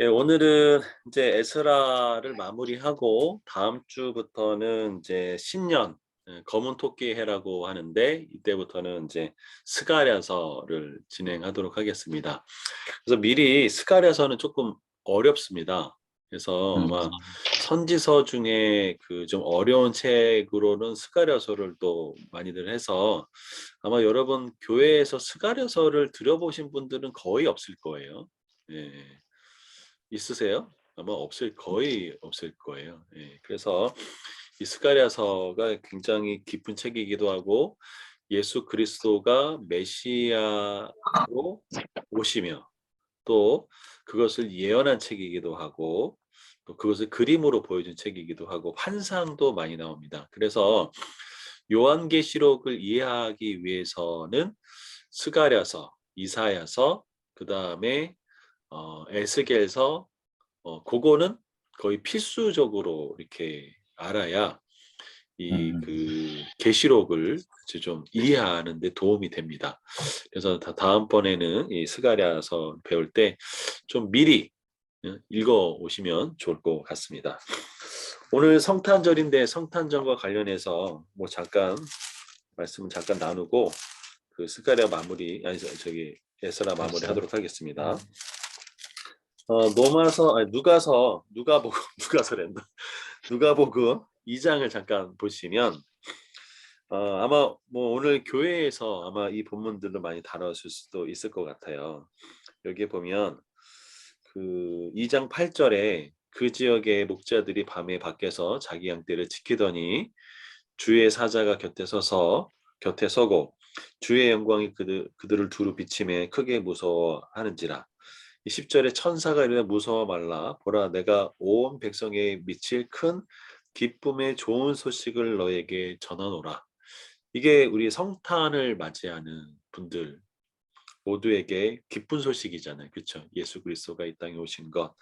예, 오늘은 이제 에스라를 마무리하고 다음 주부터는 이제 신년 검은 토끼 해라고 하는데 이때부터는 이제 스가랴서를 진행하도록 하겠습니다. 그래서 미리 스가랴서는 조금 어렵습니다. 그래서 아마 선지서 중에 그 좀 어려운 책으로는 스가랴서를 또 많이들 해서 아마 여러분 교회에서 스가랴서를 들어보신 분들은 거의 없을 거예요. 예. 있으세요? 아마 거의 없을 거예요. 예, 그래서 이 스가랴서가 굉장히 깊은 책이기도 하고 예수 그리스도가 메시아로 오시며 또 그것을 예언한 책이기도 하고 또 그것을 그림으로 보여준 책이기도 하고 환상도 많이 나옵니다. 그래서 요한계시록을 이해하기 위해서는 스가랴서, 이사야서, 그 다음에 에스겔서 그거는 거의 필수적으로 이렇게 알아야 이 그 계시록을 좀 이해하는 데 도움이 됩니다. 그래서 다음번에는 이 스가랴서 배울 때 좀 미리 읽어 오시면 좋을 것 같습니다. 오늘 성탄절인데 성탄절과 관련해서 뭐 잠깐 말씀을 잠깐 나누고 그 스가랴 마무리 저기 에스라 마무리 하도록 하겠습니다. 누가복음 2장을 잠깐 보시면 아마 뭐 오늘 교회에서 아마 이 본문들을 많이 다뤘을 수도 있을 것 같아요. 여기에 보면 그 2장 8절에 그 지역의 목자들이 밤에 밖에서 자기 양떼를 지키더니 주의 사자가 곁에 서고 주의 영광이 그들을 두루 비침에 크게 무서워하는지라. 10절에 천사가 이르되 무서워 말라 보라 내가 온 백성에 미칠 큰 기쁨의 좋은 소식을 너에게 전하노라. 이게 우리 성탄을 맞이하는 분들 모두에게 기쁜 소식이잖아요. 그렇죠? 예수 그리스도가 이 땅에 오신 것.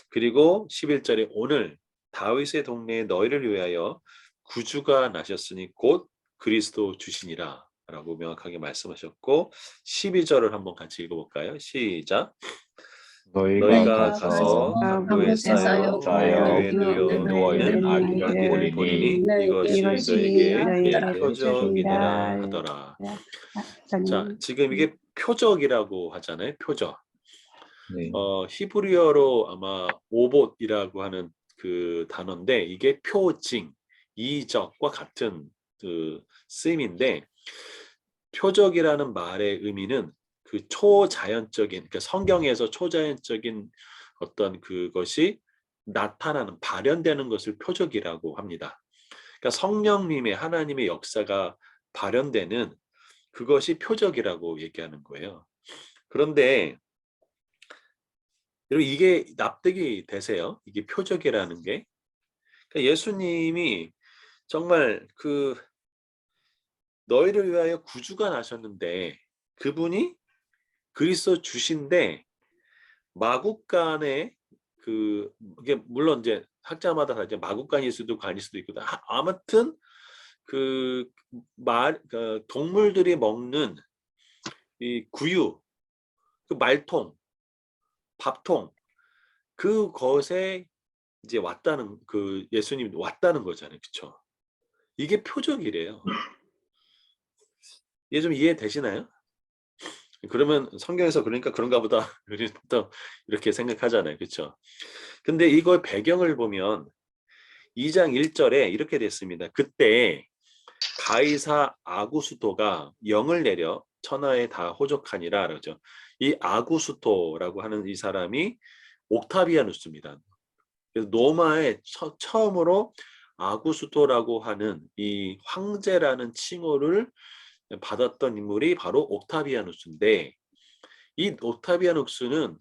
그리고 11절에 오늘 다윗의 동네에 너희를 위하여 구주가 나셨으니 곧 그리스도 주시니라 라고 명확하게 말씀하셨고 12절을 한번 같이 읽어볼까요? 시작. 너희가 가서 학교에 쌓여 교회에 누워 있는 아기를 보리니 이것이 너에게 표적이니라 하더라. 자, 지금 이게 표적이라고 하잖아요. 표적. 네. 히브리어로 아마 오봇이라고 하는 그 단어인데 이게 표징, 이적과 같은 그 쓰임인데 표적이라는 말의 의미는 그 초자연적인, 그러니까 성경에서 초자연적인 어떤 그것이 나타나는 발현되는 것을 표적이라고 합니다. 그러니까 성령님의 하나님의 역사가 발현되는 그것이 표적이라고 얘기하는 거예요. 그런데 여러분 이게 납득이 되세요? 이게 표적이라는 게? 그러니까 예수님이 정말 그 너희를 위하여 구주가 나셨는데 그분이 그리스도 주신데 마국간에 그 이게 물론 이제 학자마다 다 이제 마국간일 수도 있고 아닐 수도 있고 아무튼 그 동물들이 먹는 이 구유, 그 말통, 밥통 그것에 이제 왔다는 그 예수님이 왔다는 거잖아요, 그렇죠? 이게 표적이래요. 이게 좀 이해되시나요? 그러면 성경에서 그러니까 그런가 보다 우리 보통 이렇게 생각하잖아요, 그렇죠? 근데 이걸 배경을 보면 2장 1절에 이렇게 됐습니다. 그때 가이사 아구스토가 영을 내려 천하에 다 호족하니라 그러죠. 이 아구스토라고 하는 이 사람이 옥타비아누스입니다. 그래서 로마에 처음으로 아구스토라고 하는 이 황제라는 칭호를 받았던 인물이 바로 옥타비아누스인데 이 옥타비아누스는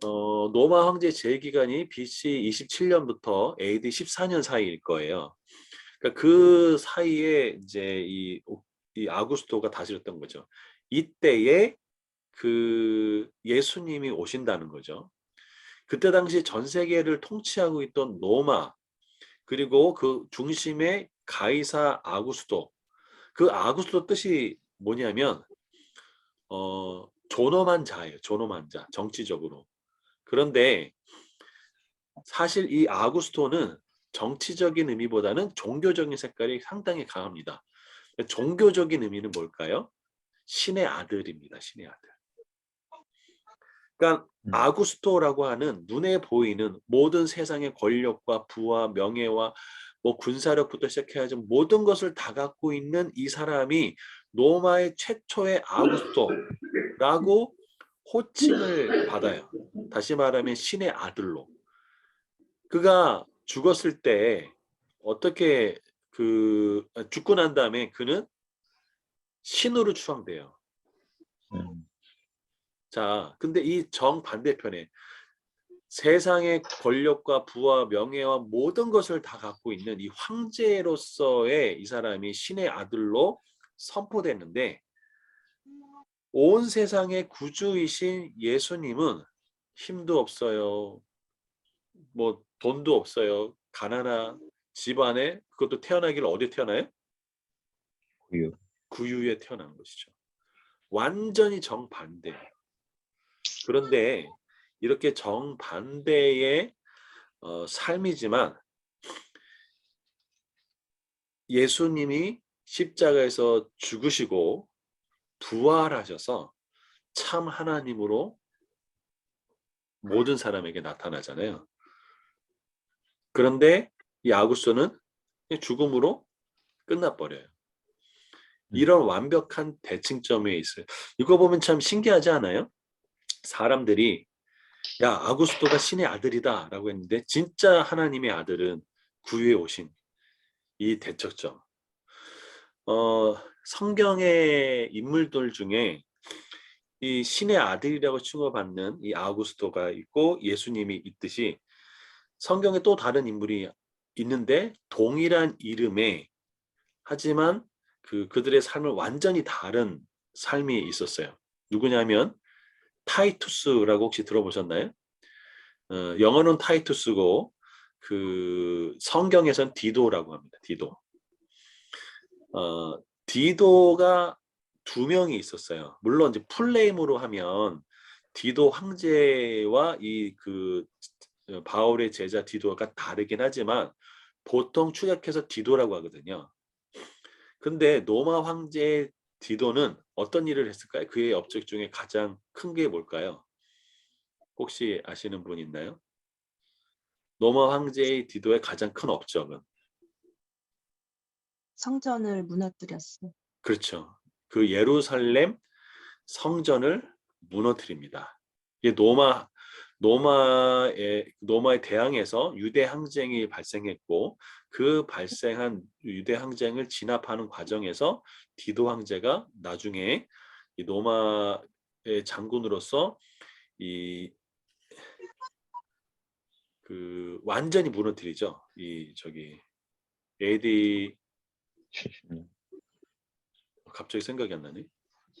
로마 황제 재기간이 BC 27년부터 AD 14년 사이일 거예요. 그러니까 그 사이에 이제 이 아구스토가 다스렸던 거죠. 이때에 그 예수님이 오신다는 거죠. 그때 당시 전 세계를 통치하고 있던 로마 그리고 그 중심에 가이사 아구스토 그 아구스토 뜻이 뭐냐면 존엄한 자예요. 존엄한 자, 정치적으로. 그런데 사실 이 아구스토는 정치적인 의미보다는 종교적인 색깔이 상당히 강합니다. 종교적인 의미는 뭘까요? 신의 아들입니다. 신의 아들. 그러니까 아구스토라고 하는 눈에 보이는 모든 세상의 권력과 부와 명예와 뭐 군사력부터 시작해야지 모든 것을 다 갖고 있는 이 사람이 로마의 최초의 아구스토라고 호칭을 받아요. 다시 말하면 신의 아들로. 그가 죽었을 때 어떻게 죽고 난 다음에 그는 신으로 추앙돼요. 자, 근데 이 정반대편에 세상의 권력과 부와 명예와 모든 것을 다 갖고 있는 이 황제로서의 이 사람이 신의 아들로 선포됐는데 온 세상의 구주이신 예수님은 힘도 없어요. 뭐 돈도 없어요. 가난한 집안에 그것도 태어나기를 어디 태어나요? 구유. 구유에 태어난 것이죠. 완전히 정반대. 그런데 이렇게 정반대의 삶이지만 예수님이 십자가에서 죽으시고 부활하셔서 참 하나님으로 모든 사람에게 나타나잖아요. 그런데 이 아구스토는 죽음으로 끝나버려요. 이런 완벽한 대칭점에 있어요. 이거 보면 참 신기하지 않아요? 사람들이 야 아구스토가 신의 아들이다 라고 했는데 진짜 하나님의 아들은 구유에 오신 이 대척점. 성경의 인물들 중에 이 신의 아들이라고 칭호받는 이 아구스토가 있고 예수님이 있듯이 성경에 또 다른 인물이 있는데 동일한 이름에 하지만 그들의 삶을 완전히 다른 삶이 있었어요. 누구냐면 타이투스라고 혹시 들어보셨나요? 영어는 타이투스고 성경에선 디도라고 합니다. 디도. 디도가 두 명이 있었어요. 물론 이제 풀네임으로 하면 디도 황제와 바울의 제자 디도가 다르긴 하지만 보통 축약해서 디도라고 하거든요. 근데 로마 황제 디도는 어떤 일을 했을까요? 그의 업적 중에 가장 큰 게 뭘까요? 혹시 아시는 분 있나요? 로마 황제의 디도의 가장 큰 업적은? 성전을 무너뜨렸어. 그렇죠. 그 예루살렘 성전을 무너뜨립니다. 이게 로마에 대항해서 유대 항쟁이 발생했고 그 발생한 유대 항쟁을 진압하는 과정에서 디도 황제가 나중에 이 로마의 장군으로서 완전히 무너뜨리죠. AD 70년. 갑자기 생각이 안 나네.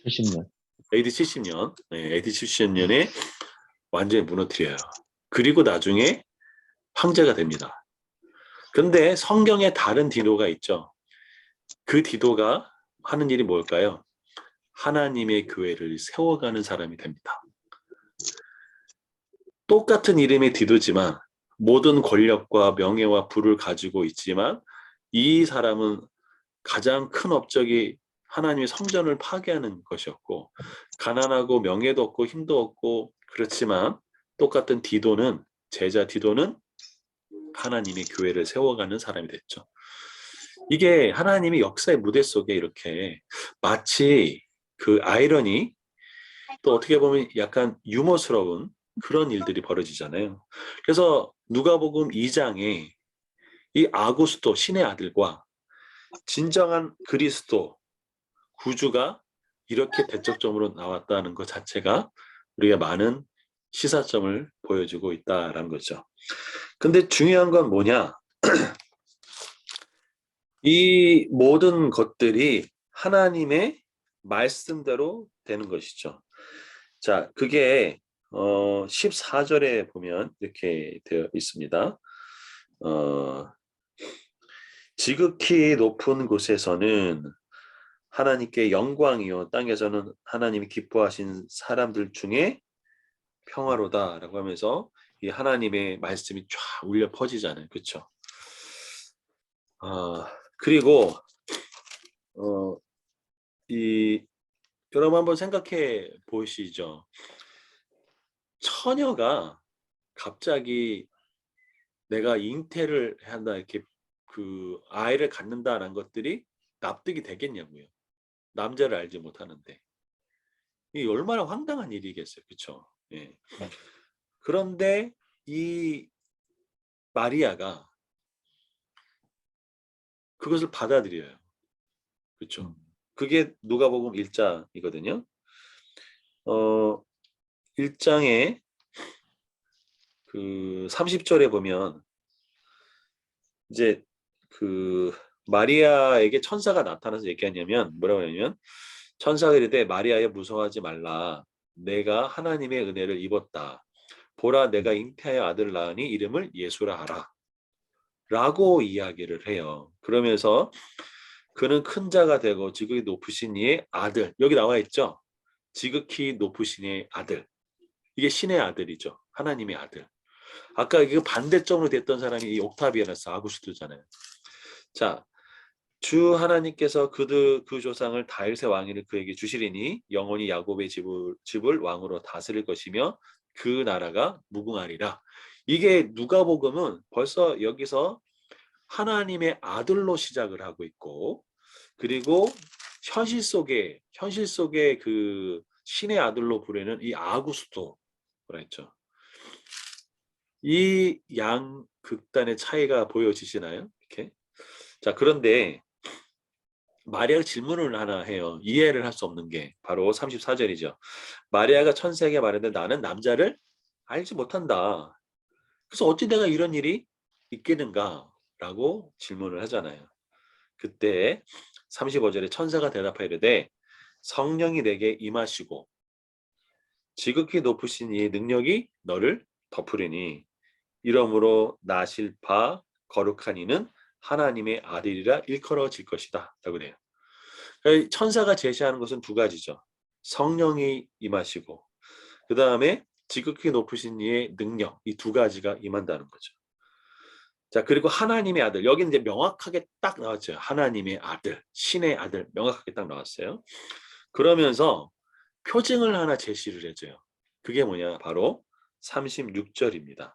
70년. AD 70년. 네, AD 70년에 완전히 무너뜨려요. 그리고 나중에 황제가 됩니다. 근데 성경에 다른 디도가 있죠. 그 디도가 하는 일이 뭘까요? 하나님의 교회를 세워가는 사람이 됩니다. 똑같은 이름의 디도지만 모든 권력과 명예와 부를 가지고 있지만 이 사람은 가장 큰 업적이 하나님의 성전을 파괴하는 것이었고 가난하고 명예도 없고 힘도 없고 그렇지만 똑같은 디도는 제자 디도는 하나님의 교회를 세워가는 사람이 됐죠. 이게 하나님의 역사의 무대 속에 이렇게 마치 아이러니 또 어떻게 보면 약간 유머스러운 그런 일들이 벌어지잖아요. 그래서 누가복음 2장에 이 아구스토 신의 아들과 진정한 그리스도 구주가 이렇게 대척점으로 나왔다는 것 자체가 우리가 많은 시사점을 보여주고 있다라는 거죠. 근데 중요한 건 뭐냐? 이 모든 것들이 하나님의 말씀대로 되는 것이죠. 자, 그게 14절에 보면 이렇게 되어 있습니다. 지극히 높은 곳에서는 하나님께 영광이요 땅에서는 하나님이 기뻐하신 사람들 중에 평화로다라고 하면서 이 하나님의 말씀이 쫙 울려 퍼지잖아요. 그렇죠? 그리고 이 여러분 한번 생각해 보시죠. 처녀가 갑자기 내가 잉태를 한다 이렇게 그 아이를 갖는다라는 것들이 납득이 되겠냐고요. 남자를 알지 못하는데. 이 얼마나 황당한 일이겠어요. 그렇죠? 예. 그런데 이 마리아가 그것을 받아들여요. 그렇죠? 그게 누가복음 1장이거든요. 1장에 그 30절에 보면 이제 그 마리아에게 천사가 나타나서 얘기하냐면 뭐라고 하냐면 천사가 이르되 마리아여 무서워하지 말라 내가 하나님의 은혜를 입었다 보라 내가 잉태하여 아들을 낳으니 이름을 예수라 하라 라고 이야기를 해요. 그러면서 그는 큰 자가 되고 지극히 높으신 이의 아들 여기 나와 있죠. 지극히 높으신 이의 아들 이게 신의 아들이죠. 하나님의 아들. 아까 이거 반대점으로 됐던 사람이 이 옥타비아누스 아구스토잖아요. 자, 주 하나님께서 그 조상을 다윗의 왕위를 그에게 주시리니 영원히 야곱의 집을 왕으로 다스릴 것이며 그 나라가 무궁하리라. 이게 누가복음은 벌써 여기서 하나님의 아들로 시작을 하고 있고 그리고 현실 속에 그 신의 아들로 부르는 이 아구스토라 했죠. 이 양 극단의 차이가 보여지시나요? 이렇게. 자, 그런데 마리아가 질문을 하나 해요. 이해를 할 수 없는 게 바로 34절이죠. 마리아가 천사에게 말하되 나는 남자를 알지 못한다. 그래서 어찌 내가 이런 일이 있겠는가? 라고 질문을 하잖아요. 그때 35절에 천사가 대답하여 이르되 성령이 내게 임하시고 지극히 높으신 이의 능력이 너를 덮으리니 이러므로 나실 바 거룩한 이는 하나님의 아들이라 일컬어질 것이다. 라고 그래요. 천사가 제시하는 것은 두 가지죠. 성령이 임하시고 그 다음에 지극히 높으신 이의 능력 이 두 가지가 임한다는 거죠. 자 그리고 하나님의 아들 여기 이제 명확하게 딱 나왔죠. 하나님의 아들 신의 아들 명확하게 딱 나왔어요. 그러면서 표징을 하나 제시를 해줘요. 그게 뭐냐 바로 36절입니다.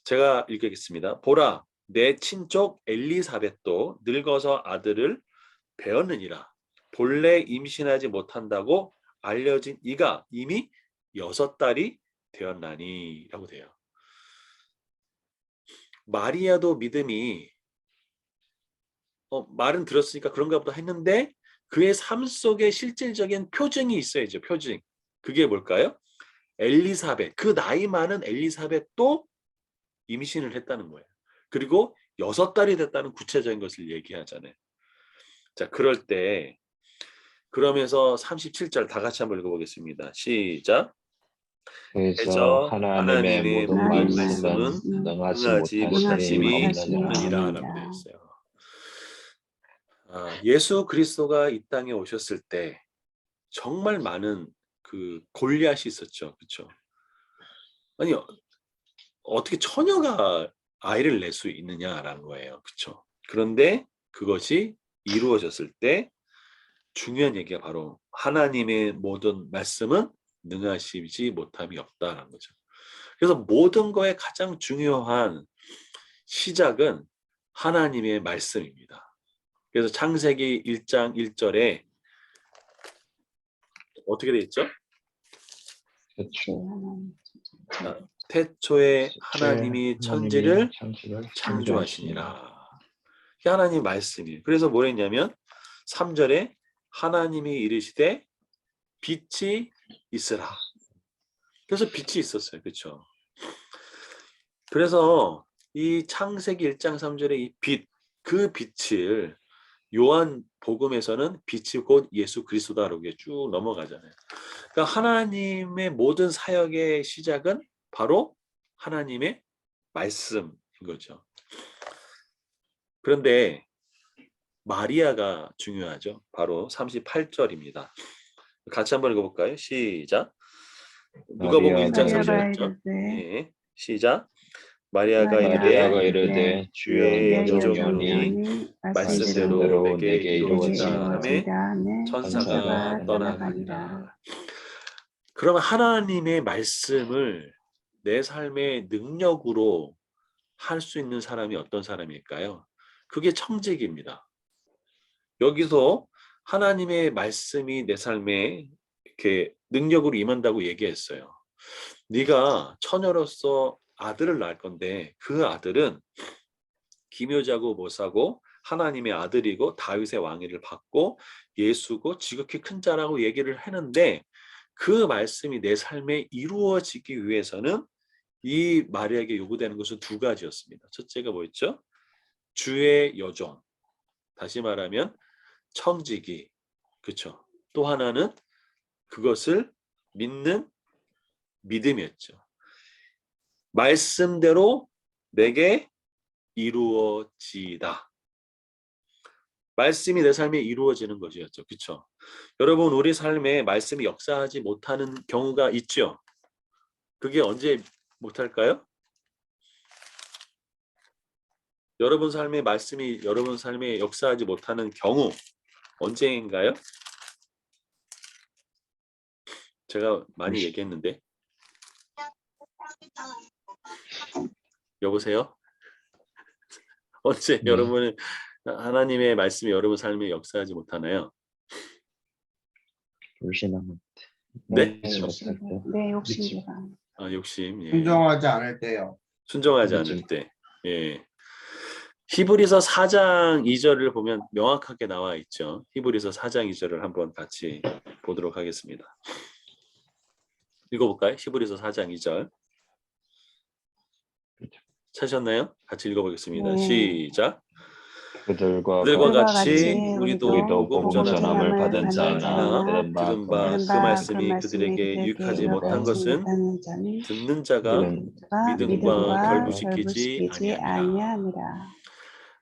제가 읽겠습니다. 보라 내 친족 엘리사벳도 늙어서 아들을 배었느니라. 본래 임신하지 못한다고 알려진 이가 이미 6달이 되었나니 라고 돼요. 마리아도 믿음이 말은 들었으니까 그런가 보다 했는데 그의 삶 속에 실질적인 표징이 있어야죠. 표징. 그게 뭘까요? 엘리사벳. 그 나이 많은 엘리사벳도 임신을 했다는 거예요. 그리고 6달이 됐다는 구체적인 것을 얘기하잖아요. 자, 그럴 때 그러면서 37절 다 같이 한번 읽어보겠습니다. 시작. 그래서 하나님의 모든 말씀은 응하지 못하심이 없느니라 라고 되어 있어요. 예수 그리스도가 이 땅에 오셨을 때 정말 많은 그 골리앗이 있었죠. 그렇죠? 아니 어떻게 처녀가 아이를 낼 수 있느냐라는 거예요. 그렇죠? 그런데 그것이 이루어졌을 때 중요한 얘기가 바로 하나님의 모든 말씀은 능하시지 못함이 없다라는 거죠. 그래서 모든 거에 가장 중요한 시작은 하나님의 말씀입니다. 그래서 창세기 1장 1절에 어떻게 돼 있죠? 태초에 하나님이 천지를 창조하시니라. 이게 하나님 말씀이에요. 그래서 뭘 했냐면 3절에 하나님이 이르시되 빛이 있으라. 그래서 빛이 있었어요. 그렇죠? 그래서 이 창세기 1장 3절의 이 빛, 그 빛을 요한 복음에서는 빛이 곧 예수 그리스도다라고 쭉 넘어가잖아요. 그러니까 하나님의 모든 사역의 시작은 바로 하나님의 말씀인 거죠. 그런데 마리아가 중요하죠. 바로 38절입니다. 같이 한번 읽어볼까요? 시작. 누가복음 1장 마리아가 38절. 예, 시작. 마리아가 마리아가 이르되 이르되 주의 주의 여종이오니 여종이오니 말씀대로 말씀대로 내게 내게 이루어지라 하매 이루어지라 천사가 천사가 떠나가니라. 그러면 하나님의 말씀을 내 삶의 능력으로 할 수 있는 사람이 어떤 사람일까요? 그게 청지기입니다. 여기서 하나님의 말씀이 내 삶에 이렇게 능력으로 임한다고 얘기했어요. 네가 처녀로서 아들을 낳을 건데 그 아들은 기묘자고 모사고 하나님의 아들이고 다윗의 왕위를 받고 예수고 지극히 큰 자라고 얘기를 하는데 그 말씀이 내 삶에 이루어지기 위해서는 이 마리아에게 요구되는 것은 두 가지였습니다. 첫째가 뭐였죠? 주의 여종. 다시 말하면 청지기. 그렇죠? 또 하나는 그것을 믿는 믿음이었죠. 말씀대로 내게 이루어지다. 말씀이 내 삶에 이루어지는 것이었죠. 그렇죠? 여러분 우리 삶에 말씀이 역사하지 못하는 경우가 있죠. 그게 언제 못할까요? 여러분 삶의 말씀이 여러분 삶에 역사하지 못하는 경우 언제인가요? 제가 많이 얘기했는데 여보세요? 언제 여러분은 하나님의 말씀이 여러분 삶에 역사하지 못하나요? 불신함 네? 네, 욕심이라. 아, 욕심. 예. 순종하지 않을 때요. 순종하지 않을 때. 예. 히브리서 4장 2절을 보면 명확하게 나와 있죠. 히브리서 4장 2절을 한번 같이 보도록 하겠습니다. 읽어볼까요? 히브리서 4장 2절. 찾으셨나요? 같이 읽어보겠습니다. 네. 시작. 그들과 그들과 같이 같이 우리도 복음 전함을 받은 자나 들은 바 그 말씀이 그들에게 유익하지 못한 것은 듣는 자가 믿음과 결부시키지 아니하니라.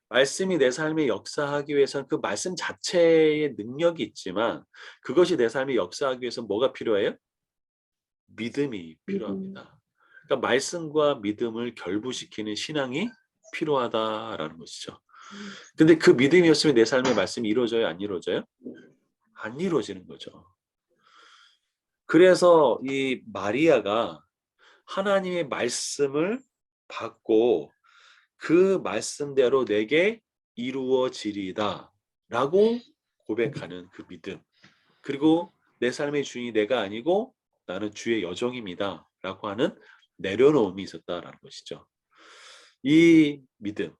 말씀이 내 삶에 역사하기 위해서는 그 말씀 자체의 능력이 있지만 그것이 내 삶에 역사하기 위해서 뭐가 필요해요? 믿음이 필요합니다. 그러니까 말씀과 믿음을 결부시키는 신앙이 필요하다라는 것이죠. 근데 그 믿음이 없으면 내 삶의 말씀이 이루어져요? 안 이루어져요? 안 이루어지는 거죠. 그래서 이 마리아가 하나님의 말씀을 받고 그 말씀대로 내게 이루어지리다 라고 고백하는 그 믿음. 그리고 내 삶의 주인이 내가 아니고 나는 주의 여종입니다 라고 하는 내려놓음이 있었다라는 것이죠. 이 믿음.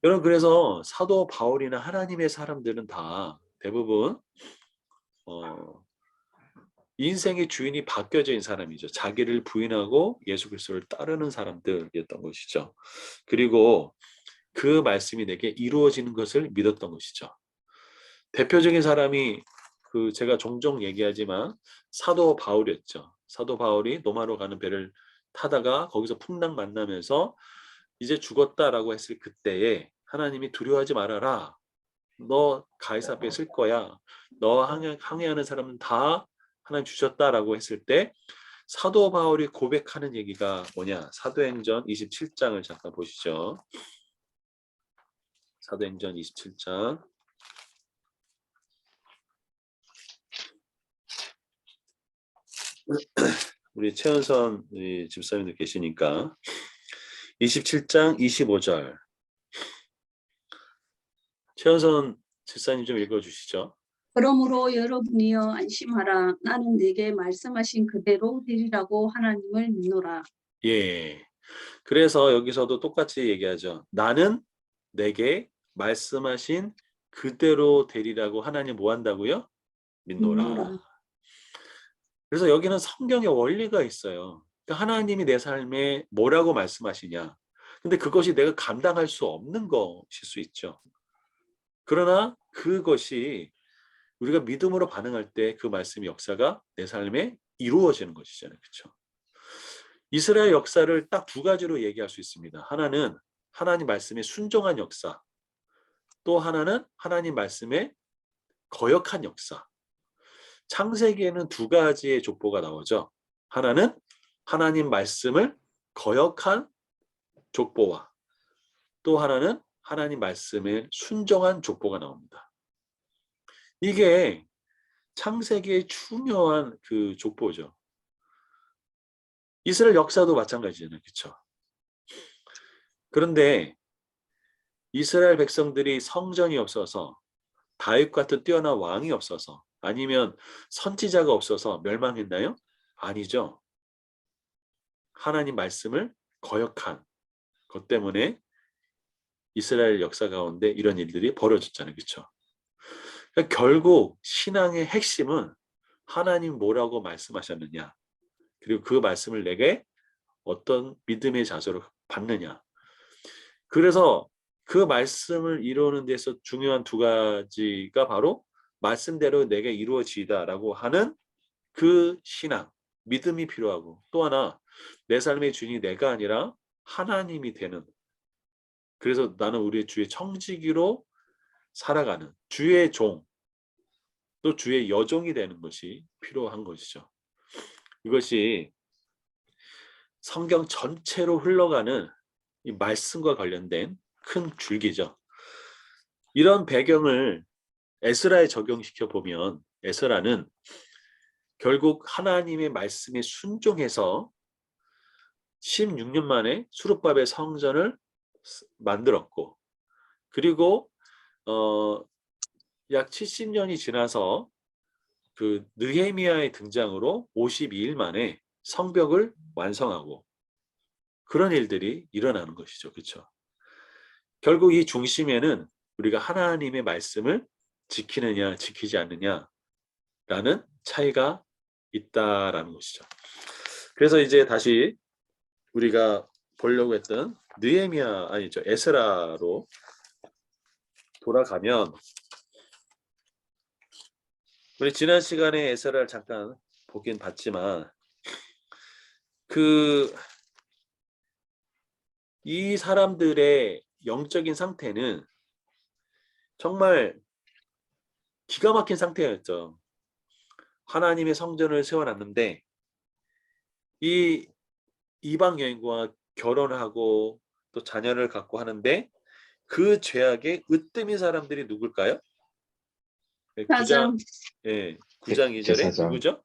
여러분 그래서 사도 바울이나 하나님의 사람들은 다 대부분 인생의 주인이 바뀌어져 있는 사람이죠. 자기를 부인하고 예수 그리스도를 따르는 사람들이었던 것이죠. 그리고 그 말씀이 내게 이루어지는 것을 믿었던 것이죠. 대표적인 사람이 그 제가 종종 얘기하지만 사도 바울이었죠. 사도 바울이 로마로 가는 배를 타다가 거기서 풍랑 만나면서 이제 죽었다라고 했을 그때에 하나님이 두려워하지 말아라. 너 가이사 앞에 쓸 거야. 너 항해하는 사람은 다 하나님 주셨다라고 했을 때 사도 바울이 고백하는 얘기가 뭐냐? 사도행전 27장을 잠깐 보시죠. 사도행전 27장. 우리 최은선 집사님들 계시니까 27장 25절. 최은선 집사님 좀 읽어주시죠. 그러므로 여러분이여 안심하라. 나는 네게 말씀하신 그대로 되리라고 하나님을 믿노라. 예. 그래서 여기서도 똑같이 얘기하죠. 나는 내게 말씀하신 그대로 되리라고 하나님 뭐 한다고요? 믿노라. 그래서 여기는 성경의 원리가 있어요. 그러니까 하나님이 내 삶에 뭐라고 말씀하시냐. 근데 그것이 내가 감당할 수 없는 것일 수 있죠. 그러나 그것이 우리가 믿음으로 반응할 때 그 말씀의 역사가 내 삶에 이루어지는 것이잖아요. 그렇죠? 이스라엘 역사를 딱 두 가지로 얘기할 수 있습니다. 하나는 하나님 말씀에 순종한 역사. 또 하나는 하나님 말씀의 거역한 역사. 창세기에는 두 가지의 족보가 나오죠. 하나는 하나님 말씀을 거역한 족보와 또 하나는 하나님 말씀에 순종한 족보가 나옵니다. 이게 창세기의 중요한 그 족보죠. 이스라엘 역사도 마찬가지잖아요. 그렇죠? 그런데 이스라엘 백성들이 성전이 없어서 다윗 같은 뛰어난 왕이 없어서 아니면 선지자가 없어서 멸망했나요? 아니죠. 하나님 말씀을 거역한 것 때문에 이스라엘 역사 가운데 이런 일들이 벌어졌잖아요. 그렇죠? 그러니까 결국 신앙의 핵심은 하나님 뭐라고 말씀하셨느냐, 그리고 그 말씀을 내게 어떤 믿음의 자세로 받느냐. 그래서 그 말씀을 이루는 데서 중요한 두 가지가 바로 말씀대로 내게 이루어지다라고 하는 그 신앙, 믿음이 필요하고, 또 하나 내 삶의 주인이 내가 아니라 하나님이 되는, 그래서 나는 우리의 주의 청지기로 살아가는 주의 종, 또 주의 여종이 되는 것이 필요한 것이죠. 이것이 성경 전체로 흘러가는 이 말씀과 관련된 큰 줄기죠. 이런 배경을 에스라에 적용시켜 보면 에스라는 결국 하나님의 말씀에 순종해서 16년 만에 수르바벨 성전을 만들었고, 그리고 약 70년이 지나서 그 느헤미야의 등장으로 52일 만에 성벽을 완성하고, 그런 일들이 일어나는 것이죠. 그렇죠? 결국 이 중심에는 우리가 하나님의 말씀을 지키느냐 지키지 않느냐라는 차이가 있다라는 것이죠. 그래서 이제 다시 우리가 보려고 했던 느헤미야 아니죠, 에스라로 돌아가면, 우리 지난 시간에 에스라를 잠깐 보긴 봤지만 이 사람들의 영적인 상태는 정말 기가 막힌 상태였죠. 하나님의 성전을 세워놨는데 이 이방 여인과 결혼하고 또 자녀를 갖고 하는데 그 죄악에 으뜸인 사람들이 누굴까요? 사장. 9장 2절에 제사장. 누구죠?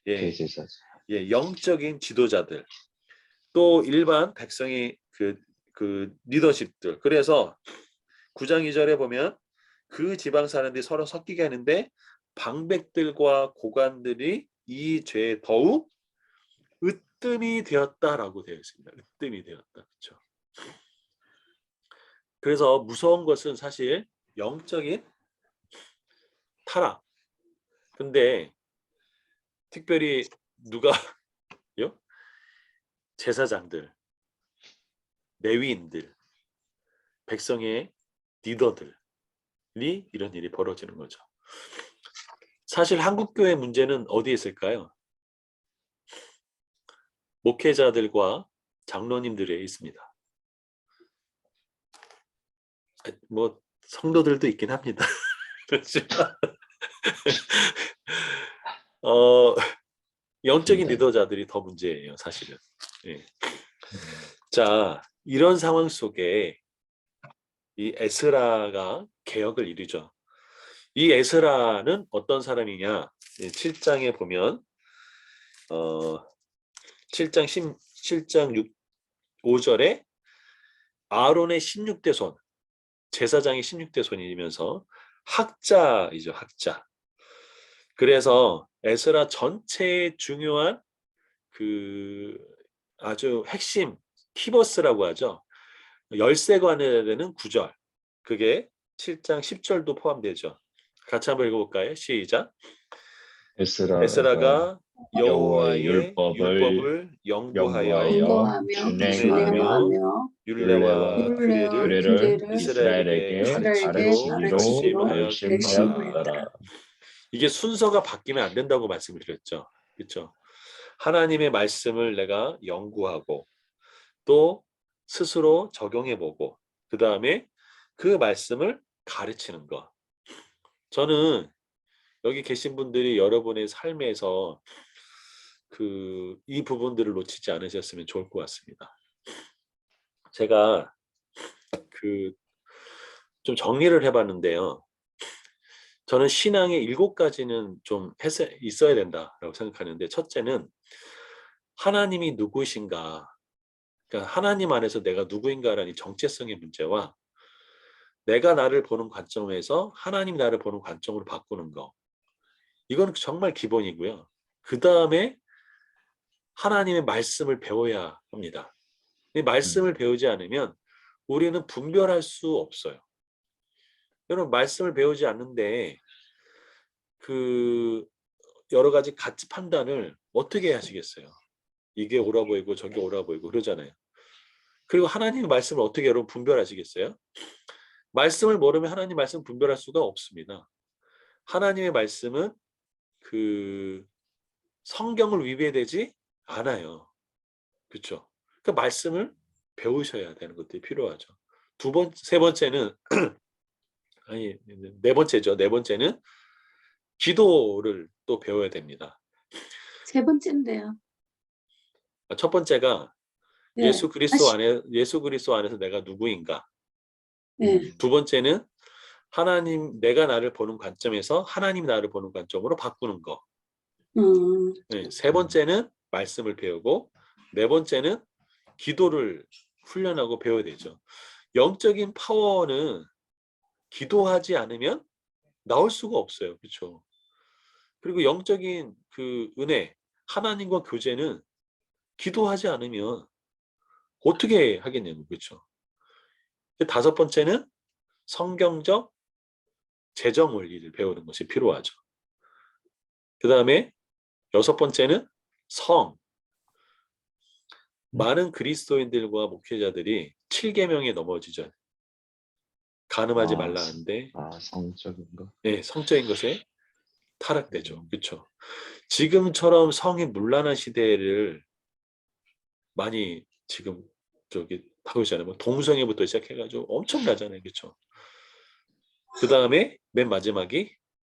대제사장. 영적인 지도자들, 또 일반 백성이 그 리더십들. 그래서 9장 2절에 보면 그 지방 사람들이 서로 섞이게 하는데 방백들과 고관들이 이 죄에 더욱 으뜸이 되었다라고 되어 있습니다. 으뜸이 되었다. 그렇죠? 그래서 무서운 것은 사실 영적인 타락. 근데 특별히 누가요? 제사장들, 레위인들, 백성의 리더들이 이런 일이 벌어지는 거죠. 사실 한국교회 문제는 어디에 있을까요? 목회자들과 장로님들에 있습니다. 뭐 성도들도 있긴 합니다. 그렇지만 영적인 리더자들이 더 문제예요, 사실은. 자, 이런 상황 속에 이 에스라가 개혁을 이루죠. 이 에스라는 어떤 사람이냐? 7장에 보면 7장 5절에 아론의 16대 손, 제사장의 16대 손이면서 학자이죠, 학자. 그래서 에스라 전체의 중요한 그 아주 핵심 키버스라고 하죠. 열쇠관에 되는 구절, 그게 7장 10절도 포함되죠. 같이 한번 읽어볼까요? 시작. 에스라가 여호와의 율법을 연구하여 준행하며 율례와 규례를 이스라엘에게 가르치기로 결심하였더라. 이게 순서가 바뀌면 안 된다고 말씀을 드렸죠. 그렇죠? 하나님의 말씀을 내가 연구하고 또 스스로 적용해보고 그 다음에 그 말씀을 가르치는 거. 저는 여기 계신 분들이 여러분의 삶에서 이 부분들을 놓치지 않으셨으면 좋을 것 같습니다. 제가 좀 정리를 해봤는데요. 저는 신앙의 7가지는 좀 있어야 된다라고 생각하는데, 첫째는 하나님이 누구신가, 그러니까 하나님 안에서 내가 누구인가라는 정체성의 문제와 내가 나를 보는 관점에서 하나님 나를 보는 관점으로 바꾸는 거, 이건 정말 기본이고요. 그 다음에 하나님의 말씀을 배워야 합니다. 이 말씀을 배우지 않으면 우리는 분별할 수 없어요. 여러분, 말씀을 배우지 않는데 여러 가지 가치 판단을 어떻게 하시겠어요? 이게 옳아 보이고 저게 옳아 보이고 그러잖아요. 그리고 하나님의 말씀을 어떻게 여러분 분별하시겠어요? 말씀을 모르면 하나님 말씀 분별할 수가 없습니다. 하나님의 말씀은 성경을 위배되지 않아요. 그렇죠? 그러니까 말씀을 배우셔야 되는 것들이 필요하죠. 세 번째는 아니, 네 번째죠. 네 번째는 기도를 또 배워야 됩니다. 세 번째인데요. 첫 번째가 예. 예수 그리스도 안에서 내가 누구인가. 예. 두 번째는 내가 나를 보는 관점에서 하나님 나를 보는 관점으로 바꾸는 거. 네, 세 번째는 말씀을 배우고, 네 번째는 기도를 훈련하고 배워야 되죠. 영적인 파워는 기도하지 않으면 나올 수가 없어요. 그렇죠? 그리고 영적인 은혜, 하나님과 교제는 기도하지 않으면 어떻게 하겠냐고. 그렇죠? 다섯 번째는 성경적 재정 원리를 배우는 것이 필요하죠. 그 다음에 여섯 번째는 많은 그리스도인들과 목회자들이 7계명에 넘어지죠. 간음하지 말라 하는데 성적인 거. 네, 성적인 것에 타락되죠. 그렇죠? 지금처럼 성이 문란한 시대를 많이 지금 하고 있잖아요. 뭐 동성애부터 시작해가지고 엄청나잖아요. 그렇죠? 그 다음에 맨 마지막이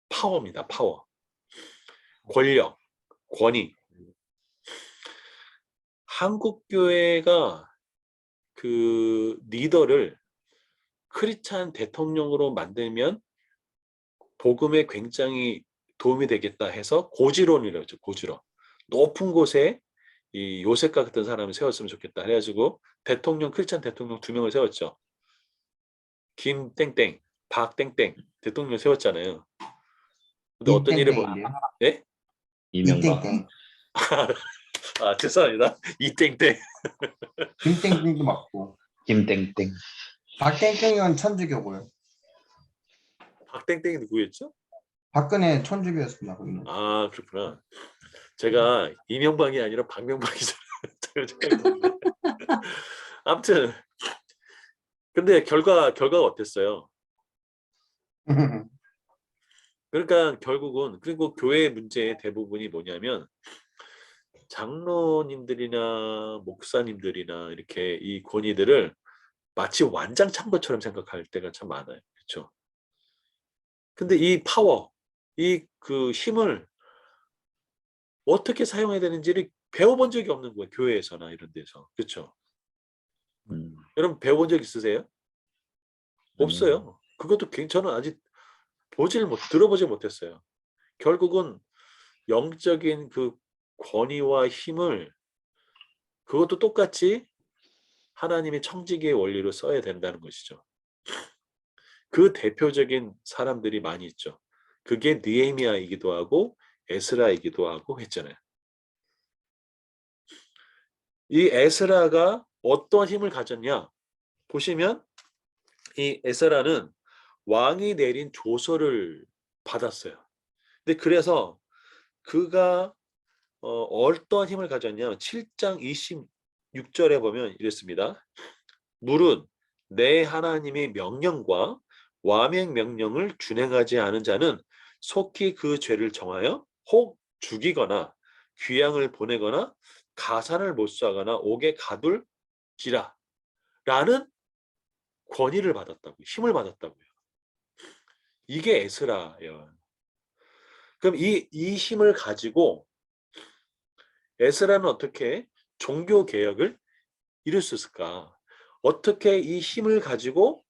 파워입니다. 파워. 권력, 권위. 한국 교회가 리더를 크리스찬 대통령으로 만들면 복음에 굉장히 도움이 되겠다 해서 고지론이라고, 고지론. 높은 곳에 이 요셉과 같은 사람을 세웠으면 좋겠다 해가지고 크리스찬 대통령 2명을 세웠죠. 김땡땡, 박땡땡 대통령 세웠잖아요. 근데 어떤 일을 예? 이명박. 죄송합니다. 이땡땡. 김땡땡도 맞고. 김땡땡. 박땡땡은 천주교고요. 박땡땡이 누구였죠? 박근혜 천주교였습니다. 거기는. 아, 그렇구나. 제가 이명박이 아니라 박명박이잖아요. 아무튼 근데 결과가 어땠어요? 그러니까 결국은, 그리고 교회의 문제의 대부분이 뭐냐면 장로님들이나 목사님들이나 이렇게 이 권위들을 마치 완장창고처럼 생각할 때가 참 많아요. 그렇죠? 근데 이 파워, 힘을 어떻게 사용해야 되는지를 배워본 적이 없는 거예요. 교회에서나 이런 데서. 그렇죠? 여러분 배워본 적 있으세요? 없어요. 그것도 저는 아직 들어보지 못했어요. 결국은 영적인 권위와 힘을 그것도 똑같이 하나님의 청지기의 원리로 써야 된다는 것이죠. 그 대표적인 사람들이 많이 있죠. 그게 느헤미야이기도 하고 에스라이기도 하고 했잖아요. 이 에스라가 어떤 힘을 가졌냐? 보시면 이 에스라는 왕이 내린 조서를 받았어요. 근데 그래서 그가 어떤 힘을 가졌냐? 7장 26절에 보면 이랬습니다. 물은 내 하나님의 명령과 와명 명령을 준행하지 않은 자는 속히 그 죄를 정하여 혹 죽이거나 귀양을 보내거나 가산을 못사거나 옥에 가둘지라 라는 권위를 받았다고, 힘을 받았다고요. 이게 에스라예요. 그럼 이 힘을 가지고 에스라는 어떻게 종교 개혁을 이룰 수 있을까? 어떻게 이 힘을 가지고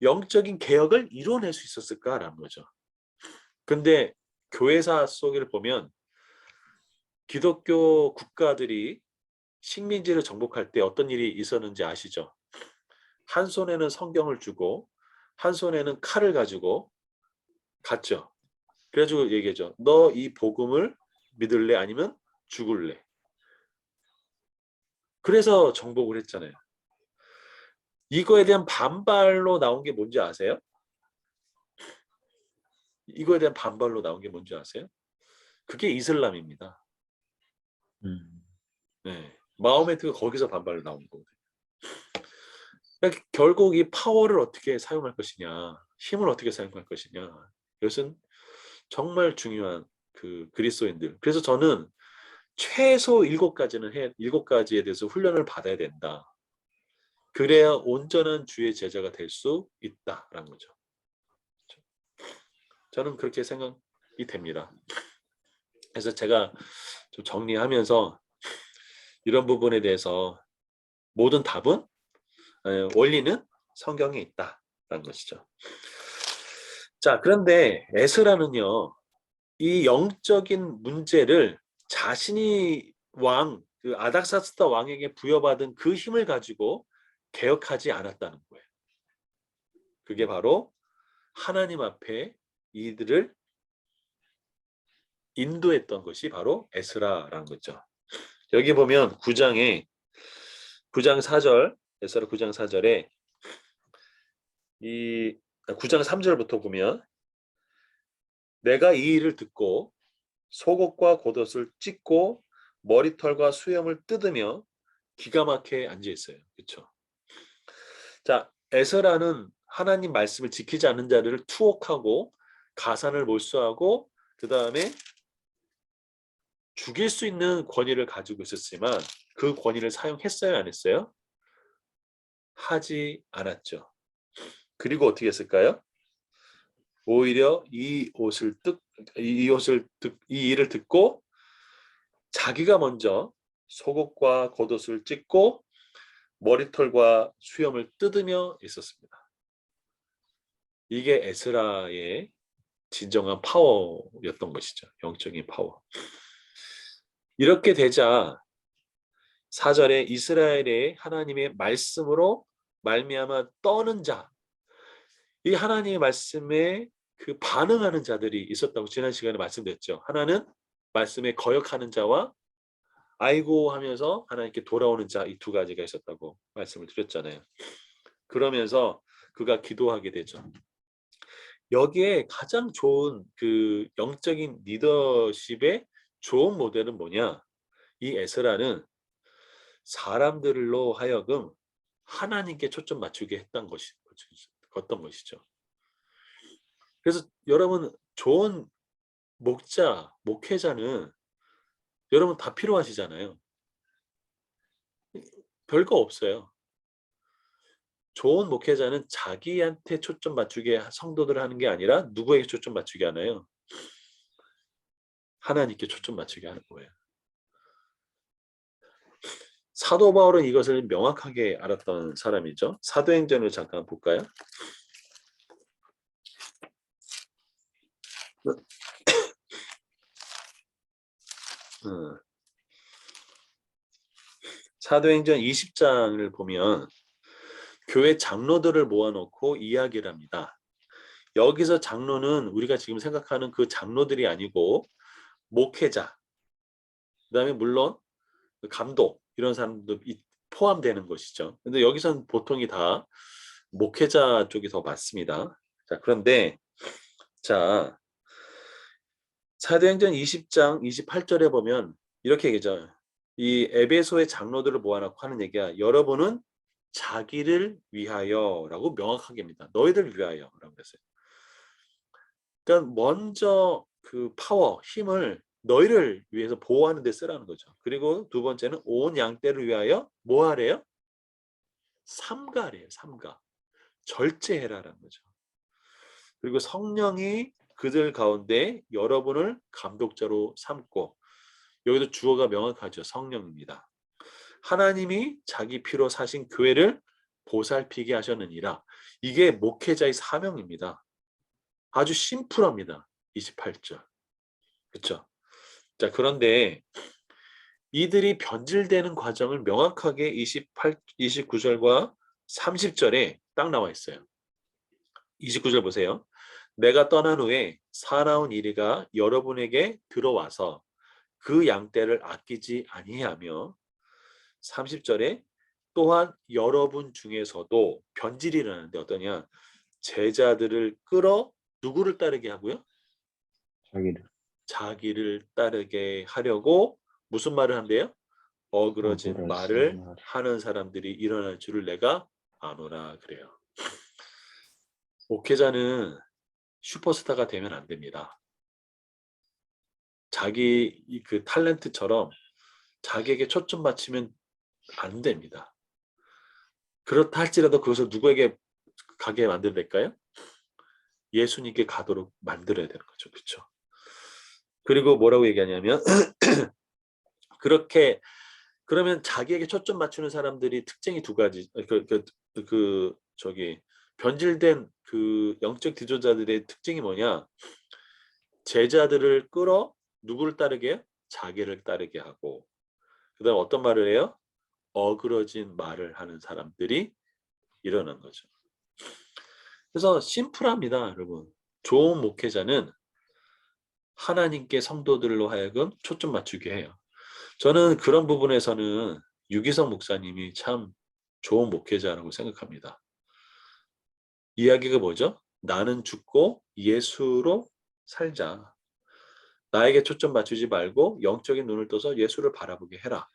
영적인 개혁을 이뤄낼 수 있었을까라는 거죠. 근데 교회사 속을 보면 기독교 국가들이 식민지를 정복할 때 어떤 일이 있었는지 아시죠? 한 손에는 성경을 주고 한 손에는 칼을 가지고 갔죠. 그래가지고 얘기하죠. 너 이 복음을 믿을래? 아니면 죽을래? 그래서 정복을 했잖아요. 이거에 대한 반발로 나온 게 뭔지 아세요? 이거에 대한 반발로 나온 게 뭔지 아세요? 그게 이슬람입니다. 네. 마호메트가 거기서 반발로 나온 거거든요. 그러니까 결국 이 파워를 어떻게 사용할 것이냐, 힘을 어떻게 사용할 것이냐, 이것은 정말 중요한 그 그리스도인들. 그래서 저는 최소 7가지에 대해서 훈련을 받아야 된다. 그래야 온전한 주의 제자가 될 수 있다라는 거죠. 저는 그렇게 생각이 됩니다. 그래서 제가 좀 정리하면서 이런 부분에 대해서 모든 답은 원리는 성경에 있다라는 것이죠. 자, 그런데 에스라는요, 이 영적인 문제를 자신이 그 아닥사스다 왕에게 부여받은 그 힘을 가지고 개혁하지 않았다는 거예요. 그게 바로 하나님 앞에 이들을 인도했던 것이 바로 에스라라는 거죠. 여기 보면 9장 4절, 에스라 9장 4절에 이 9장 3절부터 보면 내가 이 일을 듣고 속옷과 겉옷을 찢고 머리털과 수염을 뜯으며 기가 막히게 앉아 있어요. 그렇죠? 자, 에스라는 하나님 말씀을 지키지 않는 자들을 투옥하고 가산을 몰수하고 그 다음에 죽일 수 있는 권위를 가지고 있었지만 그 권위를 사용했어요, 안 했어요? 하지 않았죠. 그리고 어떻게 했을까요? 오히려 이 일을 듣고 자기가 먼저 속옷과 겉옷을 찢고 머리털과 수염을 뜯으며 있었습니다. 이게 에스라의 진정한 파워였던 것이죠. 영적인 파워. 이렇게 되자 4절에 이스라엘의 하나님의 말씀으로 말미암아 떠는 자, 이 하나님의 말씀에 그 반응하는 자들이 있었다고 지난 시간에 말씀드렸죠. 하나는 말씀에 거역하는 자와 아이고 하면서 하나님께 돌아오는 자, 이 두 가지가 있었다고 말씀을 드렸잖아요. 그러면서 그가 기도하게 되죠. 여기에 가장 좋은 그 영적인 리더십의 좋은 모델은 뭐냐? 이 에스라는 사람들로 하여금 하나님께 초점 맞추게 했던 것이죠. 그래서 여러분 좋은 목회자는 여러분 다 필요하시잖아요. 별거 없어요. 좋은 목회자는 자기한테 초점 맞추게 성도들 하는 게 아니라 누구에게 초점 맞추게 하나요? 하나님께 초점 맞추게 하는 거예요. 사도 바울은 이것을 명확하게 알았던 사람이죠. 사도행전을 잠깐 볼까요? 사도행전 20장을 보면 교회 장로들을 모아놓고 이야기를 합니다. 여기서 장로는 우리가 지금 생각하는 그 장로들이 아니고 목회자, 그 다음에 물론 감독 이런 사람도 포함되는 것이죠. 근데 여기서는 보통이 다 목회자 쪽이 더 맞습니다. 자, 그런데 자 사도행전 20장 28절에 보면 이렇게 얘기죠. 이 에베소의 장로들을 모아놓고 하는 얘기야. 여러분은 자기를 위하여라고 명확하게 합니다. 너희들 위하여라고 했어요. 그러니까 먼저 그 파워, 힘을 너희를 위해서 보호하는 데 쓰라는 거죠. 그리고 두 번째는 온 양떼를 위하여 뭐 하래요? 삼가래요. 삼가. 절제해라라는 거죠. 그리고 성령이 그들 가운데 여러분을 감독자로 삼고, 여기도 주어가 명확하죠. 성령입니다. 하나님이 자기 피로 사신 교회를 보살피게 하셨느니라. 이게 목회자의 사명입니다. 아주 심플합니다. 28절. 그렇죠? 자, 그런데 이들이 변질되는 과정을 명확하게 29절과 30절에 딱 나와 있어요. 29절 보세요. 내가 떠난 후에 사나운 이리가 여러분에게 들어와서 그 양떼를 아끼지 아니하며, 30절에 또한 여러분 중에서도 변질이 일어나는데 어떠냐? 제자들을 끌어 누구를 따르게 하고요? 자기를 따르게 하려고 무슨 말을 한대요? 어그러진 말을 하는 사람들이 일어날 줄을 내가 아노라 그래요. 목회자는 슈퍼스타가 되면 안 됩니다. 자기 그 탤런트처럼 자기에게 초점 맞추면 안 됩니다. 그렇다 할지라도 그것을 누구에게 가게 만들어야 될까요? 예수님께 가도록 만들어야 되는 거죠. 그렇죠? 그리고 뭐라고 얘기하냐면 그렇게 그러면 자기에게 초점 맞추는 사람들이 특징이 두 가지. 변질된 그 영적 지도자들의 특징이 뭐냐? 제자들을 끌어 누구를 따르게 해요? 자기를 따르게 하고, 그다음 어떤 말을 해요? 어그러진 말을 하는 사람들이 일어난 거죠. 그래서 심플합니다, 여러분. 좋은 목회자는 하나님께 성도들로 하여금 초점 맞추게 해요. 저는 그런 부분에서는 유기성 목사님이 참 좋은 목회자라고 생각합니다. 이야기가 뭐죠? 나는 죽고 예수로 살자. 나에게 초점 맞추지 말고 영적인 눈을 떠서 예수를 바라보게 해라.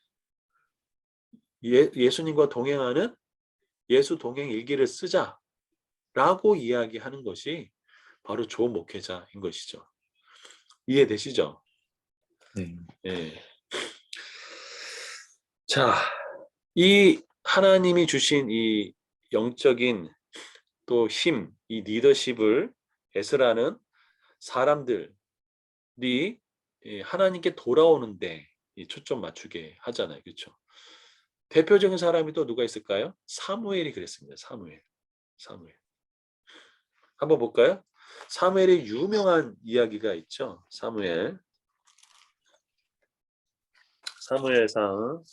예수님과 동행하는 예수 동행 일기를 쓰자라고 이야기하는 것이 바로 좋은 목회자인 것이죠. 이해되시죠? 네. 예. 자, 이 하나님이 주신 이 영적인 또 힘, 이 리더십을 에스라는 사람들이 하나님께 돌아오는데 초점 맞추게 하잖아요. 그렇죠? 대표적인 사람이 또 누가 있을까요? 사무엘이 그랬습니다. 사무엘. 한번 볼까요? 사무엘의 유명한 이야기가 있죠. 사무엘상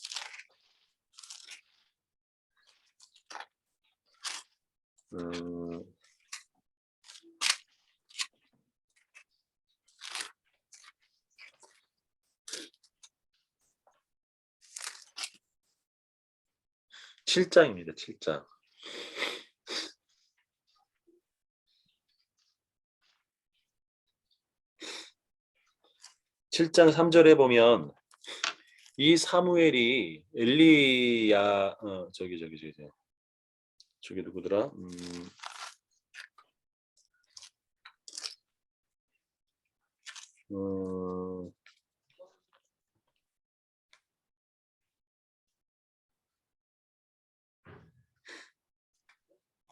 7장입니다. 7장. 7장 3절에 보면 이 사무엘이 엘리야 저기 누구더라?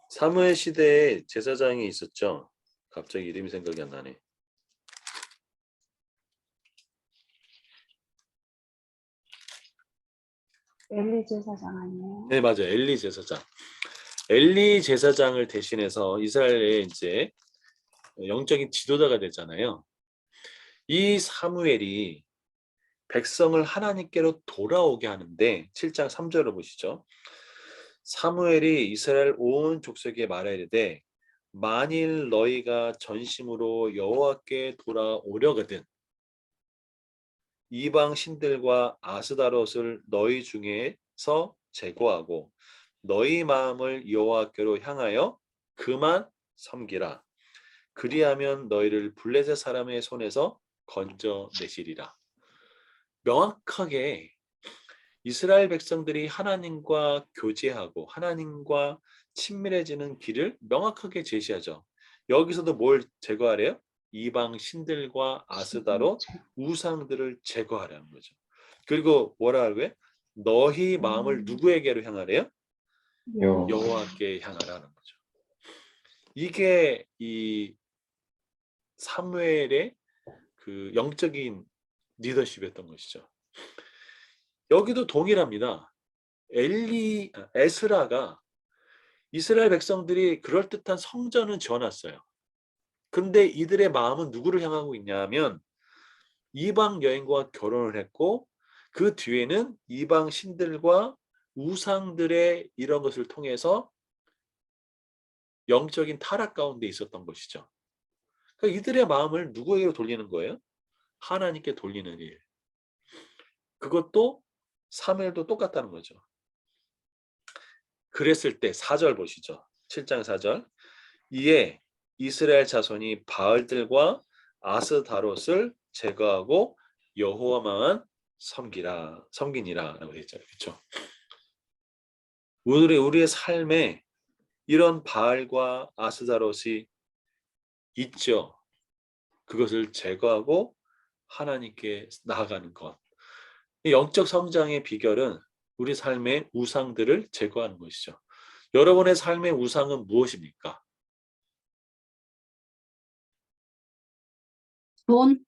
사무엘 시대에 제사장이 있었죠. 갑자기 이름이 생각이 안 나네. 엘리 제사장 아니에요? 네, 맞아요. 엘리 제사장. 엘리 제사장을 대신해서 이스라엘의 이제 영적인 지도자가 되잖아요. 이 사무엘이 백성을 하나님께로 돌아오게 하는데 7장 3절을 보시죠. 사무엘이 이스라엘 온 족속에 말하이르되 만일 너희가 전심으로 여호와께 돌아오려거든 이방 신들과 아스다롯을 너희 중에서 제거하고 너희 마음을 여호와께로 향하여 그만 섬기라. 그리하면 너희를 블레셋 사람의 손에서 건져내시리라. 명확하게 이스라엘 백성들이 하나님과 교제하고 하나님과 친밀해지는 길을 명확하게 제시하죠. 여기서도 뭘 제거하래요? 이방 신들과 아스다롯 우상들을 제거하라는 거죠. 그리고 뭐라 하고요? 너희 마음을 누구에게로 향하래요? 여호와께 향하라는 거죠. 이게 이 사무엘의 그 영적인 리더십이었던 것이죠. 여기도 동일합니다. 에스라가 이스라엘 백성들이 그럴듯한 성전은 지어놨어요. 근데 이들의 마음은 누구를 향하고 있냐면 이방 여인과 결혼을 했고 그 뒤에는 이방 신들과 우상들의 이런 것을 통해서 영적인 타락 가운데 있었던 것이죠. 그러니까 이들의 마음을 누구에게 돌리는 거예요? 하나님께 돌리는 일. 그것도 사무엘도 똑같다는 거죠. 그랬을 때 4절 보시죠. 7장 4절. 이에 이스라엘 자손이 바알들과 아스다롯을 제거하고 여호와만 섬기니라라고 되어 있잖아요. 그렇죠? 우리의 삶에 이런 바알과 아스다롯이 있죠. 그것을 제거하고 하나님께 나아가는 것. 영적 성장의 비결은 우리 삶의 우상들을 제거하는 것이죠. 여러분의 삶의 우상은 무엇입니까? 돈,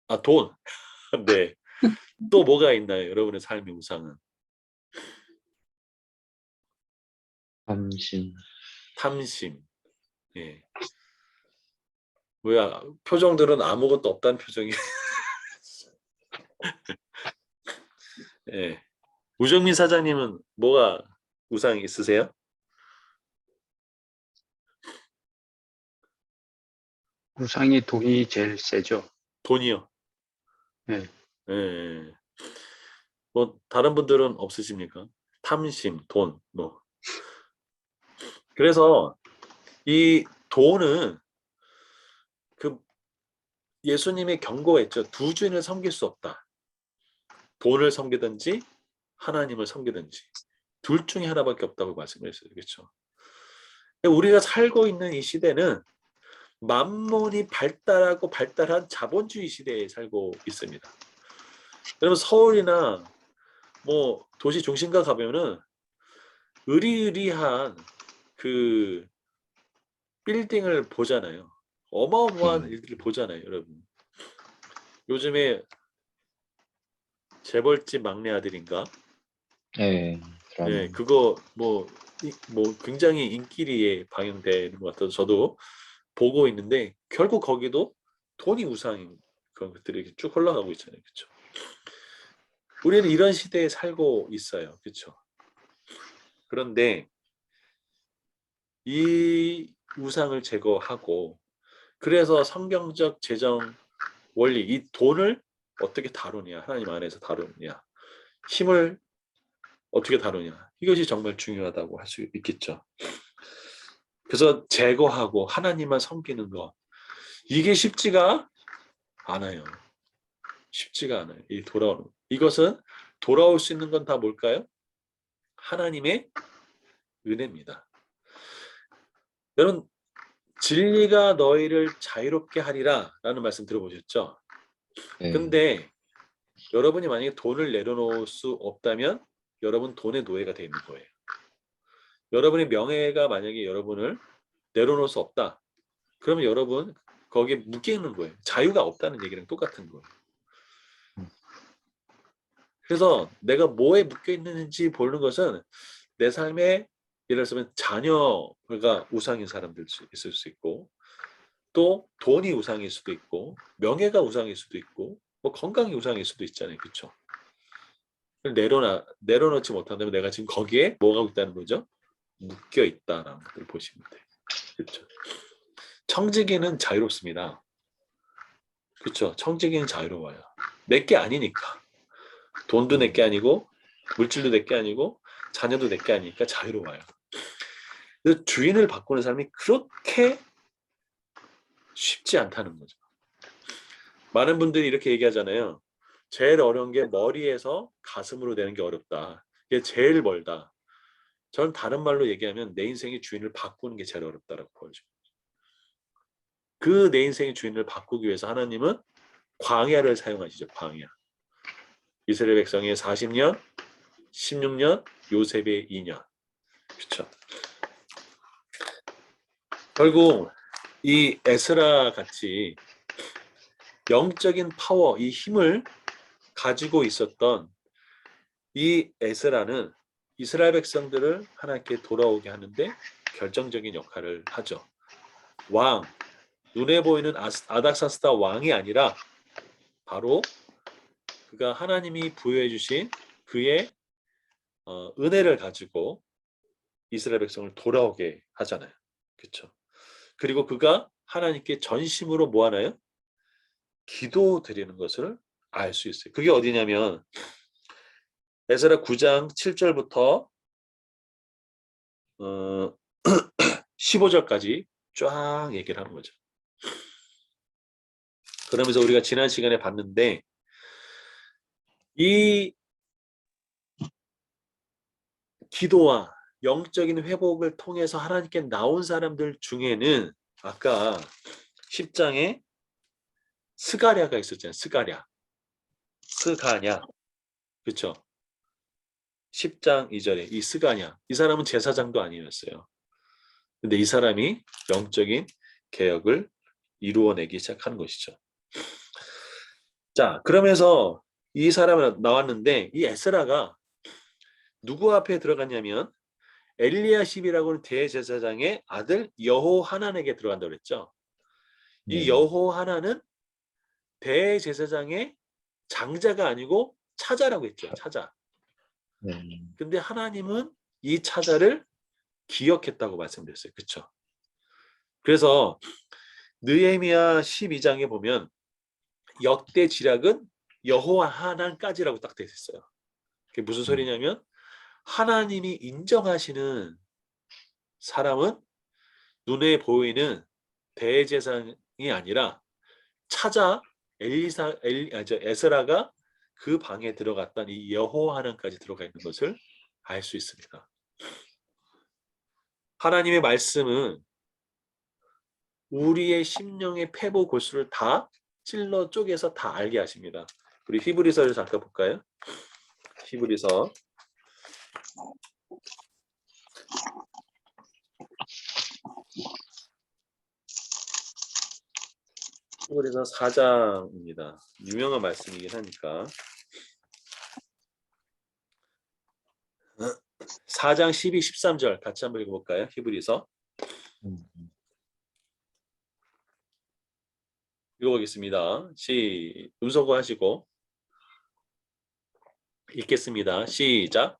아, 돈. 네. 또 뭐가 있나요? 여러분의 삶의 우상은? 탐심. 탐심. 예. 뭐야, 표정들은 아무것도 없다는 표정이. 예. 우정민 사장님은 뭐가 우상이 있으세요? 우상이 돈이 제일 세죠. 돈이요. 네. 예. 뭐 다른 분들은 없으십니까? 탐심, 돈, 뭐. 그래서 이 돈은 그 예수님이 경고했죠. 두 주인을 섬길 수 없다. 돈을 섬기든지 하나님을 섬기든지 둘 중에 하나밖에 없다고 말씀했어요. 그렇죠? 우리가 살고 있는 이 시대는 만몬이 발달한 자본주의 시대에 살고 있습니다. 여러분 서울이나 뭐 도시 중심가 가면은 으리으리한 그 빌딩을 보잖아요. 어마어마한 일들을 보잖아요, 여러분. 요즘에 재벌집 막내 아들인가? 네, 드라마. 네, 그거 뭐 굉장히 인기리에 방영되는 것 같아서 저도 보고 있는데 결국 거기도 돈이 우상인 그런 것들이 이렇게 쭉 흘러가고 있잖아요, 그렇죠? 우리는 이런 시대에 살고 있어요, 그렇죠? 그런데 이 우상을 제거하고 그래서 성경적 재정 원리, 이 돈을 어떻게 다루냐, 하나님 안에서 다루느냐, 힘을 어떻게 다루냐, 이것이 정말 중요하다고 할 수 있겠죠. 그래서 제거하고 하나님만 섬기는 것, 이게 쉽지가 않아요. 쉽지가 않아요. 이 돌아오는 이것은 돌아올 수 있는 건 다 뭘까요? 하나님의 은혜입니다. 여러분 진리가 너희를 자유롭게 하리라 라는 말씀 들어보셨죠? 네. 근데 여러분이 만약에 돈을 내려놓을 수 없다면 여러분 돈의 노예가 되어 있는 거예요. 여러분의 명예가 만약에 여러분을 내려놓을 수 없다. 그러면 여러분 거기에 묶여 있는 거예요. 자유가 없다는 얘기랑 똑같은 거예요. 그래서 내가 뭐에 묶여 있는지 보는 것은 내 삶에 예를 들면 자녀가 우상인 사람들 있을 수 있고 또 돈이 우상일 수도 있고 명예가 우상일 수도 있고 뭐 건강이 우상일 수도 있잖아요. 그렇죠? 내려놓지 못한다면 내가 지금 거기에 뭐가 있다는 거죠? 묶여 있다라는 것을 보시면 돼요. 그렇죠? 청지기는 자유롭습니다. 그렇죠? 청지기는 자유로워요. 내게 아니니까. 돈도 내게 아니고 물질도 내게 아니고 자녀도 내게 아니니까 자유로워요. 그래서 주인을 바꾸는 사람이 그렇게 쉽지 않다는 거죠. 많은 분들이 이렇게 얘기하잖아요. 제일 어려운 게 머리에서 가슴으로 되는 게 어렵다. 이게 제일 멀다. 저는 다른 말로 얘기하면 내 인생의 주인을 바꾸는 게 제일 어렵다라고 보여줘요. 그 내 인생의 주인을 바꾸기 위해서 하나님은 광야를 사용하시죠. 광야. 이스라엘 백성의 40년, 16년, 요셉의 2년. 그렇죠. 결국 이 에스라 같이 영적인 파워, 이 힘을 가지고 있었던 이 에스라는 이스라엘 백성들을 하나님께 돌아오게 하는데 결정적인 역할을 하죠. 왕, 눈에 보이는 아닥사스다 왕이 아니라 바로 그가 하나님이 부여해 주신 그의 은혜를 가지고 이스라엘 백성을 돌아오게 하잖아요. 그렇죠? 그리고 그가 하나님께 전심으로 뭐 하나요? 기도 드리는 것을 알 수 있어요. 그게 어디냐면 에스라 9장 7절부터 15절까지 쫙 얘기를 하는 거죠. 그러면서 우리가 지난 시간에 봤는데 이 기도와 영적인 회복을 통해서 하나님께 나온 사람들 중에는 아까 10장에 스가랴가 있었잖아요. 스가랴. 그렇죠? 10장 2절에 이 스가랴. 이 사람은 제사장도 아니었어요. 근데 이 사람이 영적인 개혁을 이루어내기 시작하는 것이죠. 자, 그러면서 이 사람은 나왔는데 이 에스라가 누구 앞에 들어갔냐면 엘리야십이라고 하는 대제사장의 아들 여호하난에게 들어간다고 그랬죠. 이 여호하난은 대제사장의 장자가 아니고 차자라고 했죠. 차자. 근데 하나님은 이 차자를 기억했다고 말씀드렸어요. 그렇죠? 그래서 느헤미야 12장에 보면 역대 지략은 여호하난까지라고 딱 되어 있어요. 그게 무슨 소리냐면 하나님이 인정하시는 사람은 눈에 보이는 대제사장이 아니라 차자 에스라가 그 방에 들어갔던 이 여호하난까지 들어가 있는 것을 알 수 있습니다. 하나님의 말씀은 우리의 심령의 패보 골수를 다 찔러 쪼개서 다 알게 하십니다. 우리 히브리서를 잠깐 볼까요? 히브리서 4장입니다. 유명한 말씀이긴 하니까 4장 12, 13절 같이 한번 읽어볼까요? 히브리서 읽어보겠습니다. 음소거 하시고 읽겠습니다. 시작.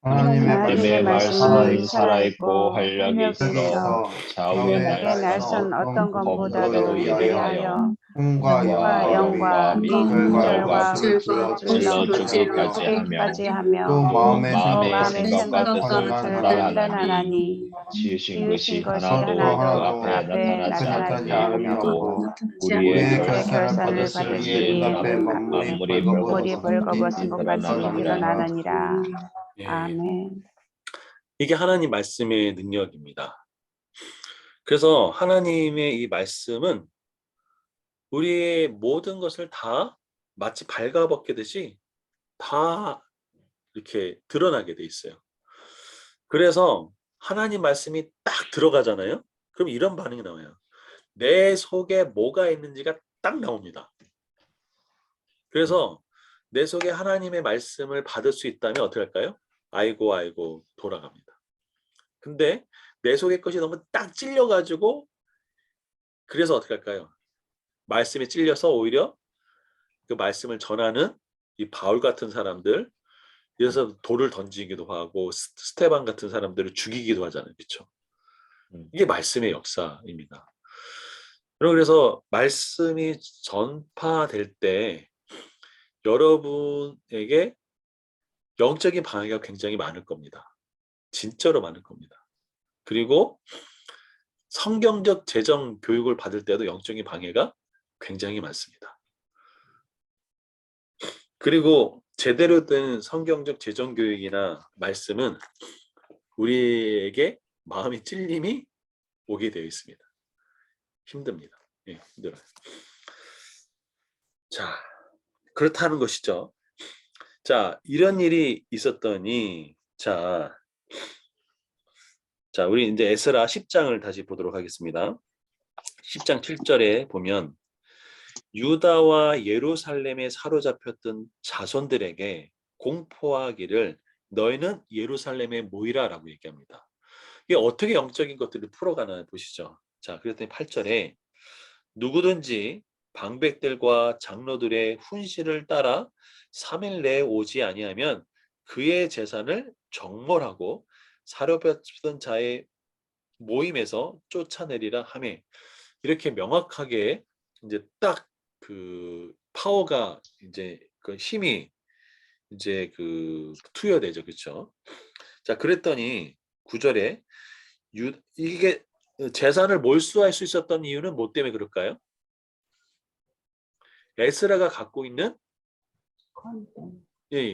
하나님의 말씀은 살아있고 활력이 있어 있어 좌우의 내게 날선 어떤 것보다도 것보다도 예리하여 꿈과 꿈과 영과 및 결과 찔러 주기까지 하며 또 마음의 생각과 뜻을 판단하나니 판단하나니 지으신 것이 것이 하나도 하나도 그 앞에 나타나지 않고 우리의 우리의 결산을 받았을 받을 때에 때에 만물이 물이 벌거벗은 것 같이 드러나느니라. 예. 아멘. 이게 하나님 말씀의 능력입니다. 그래서 하나님의 이 말씀은 우리의 모든 것을 다 마치 발가벗기듯이 다 이렇게 드러나게 돼 있어요. 그래서 하나님 말씀이 딱 들어가잖아요. 그럼 이런 반응이 나와요. 내 속에 뭐가 있는지가 딱 나옵니다. 그래서 내 속에 하나님의 말씀을 받을 수 있다면 어떻게 할까요? 아이고 돌아갑니다. 근데 내 속의 것이 너무 딱 찔려가지고 그래서 어떻게 할까요? 말씀에 찔려서 오히려 그 말씀을 전하는 이 바울 같은 사람들, 그래서 돌을 던지기도 하고 스테반 같은 사람들을 죽이기도 하잖아요. 그렇죠? 이게 말씀의 역사입니다. 그래서 말씀이 전파될 때 여러분에게 영적인 방해가 굉장히 많을 겁니다. 진짜로 많을 겁니다. 그리고 성경적 재정 교육을 받을 때도 영적인 방해가 굉장히 많습니다. 그리고 제대로 된 성경적 재정 교육이나 말씀은 우리에게 마음의 찔림이 오게 되어 있습니다. 힘듭니다. 예, 힘들어요. 자, 그렇다는 것이죠. 자, 이런 일이 있었더니 자, 우리 이제 에스라 10장을 다시 보도록 하겠습니다. 10장 7절에 보면 유다와 예루살렘에 사로잡혔던 자손들에게 공포하기를 너희는 예루살렘에 모이라라고 얘기합니다. 이게 어떻게 영적인 것들을 풀어가나 보시죠. 자, 그랬더니 8절에 누구든지 방백들과 장로들의 훈시를 따라 3일 내에 오지 아니하면 그의 재산을 정몰하고 사로잡혔던 자의 모임에서 쫓아내리라 하매, 이렇게 명확하게 이제 딱 그 파워가 이제 그 힘이 이제 그 투여되죠. 그렇죠? 자, 그랬더니 9절에 이게 재산을 몰수할 수 있었던 이유는 뭐 때문에 그럴까요? 에스라가 갖고 있는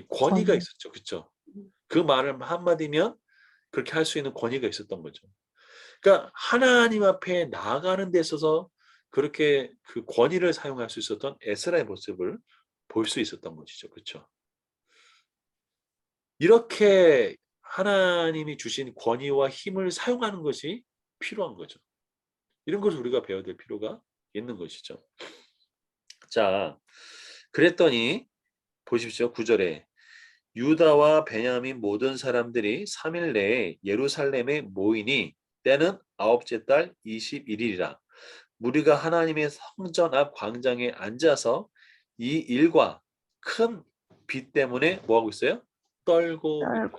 권위가 있었죠. 그렇죠? 그 말을 한마디면 그렇게 할 수 있는 권위가 있었던 거죠. 그러니까 하나님 앞에 나아가는 데 있어서 그렇게 그 권위를 사용할 수 있었던 에스라의 모습을 볼 수 있었던 것이죠. 그렇죠? 이렇게 하나님이 주신 권위와 힘을 사용하는 것이 필요한 거죠. 이런 것을 우리가 배워야 될 필요가 있는 것이죠. 자, 그랬더니 보십시오. 9절에 유다와 베냐민 모든 사람들이 3일 내에 예루살렘에 모이니 때는 9째 달 21일이라. 무리가 하나님의 성전 앞 광장에 앉아서 이 일과 큰 비 때문에 뭐하고 있어요? 떨고 있다.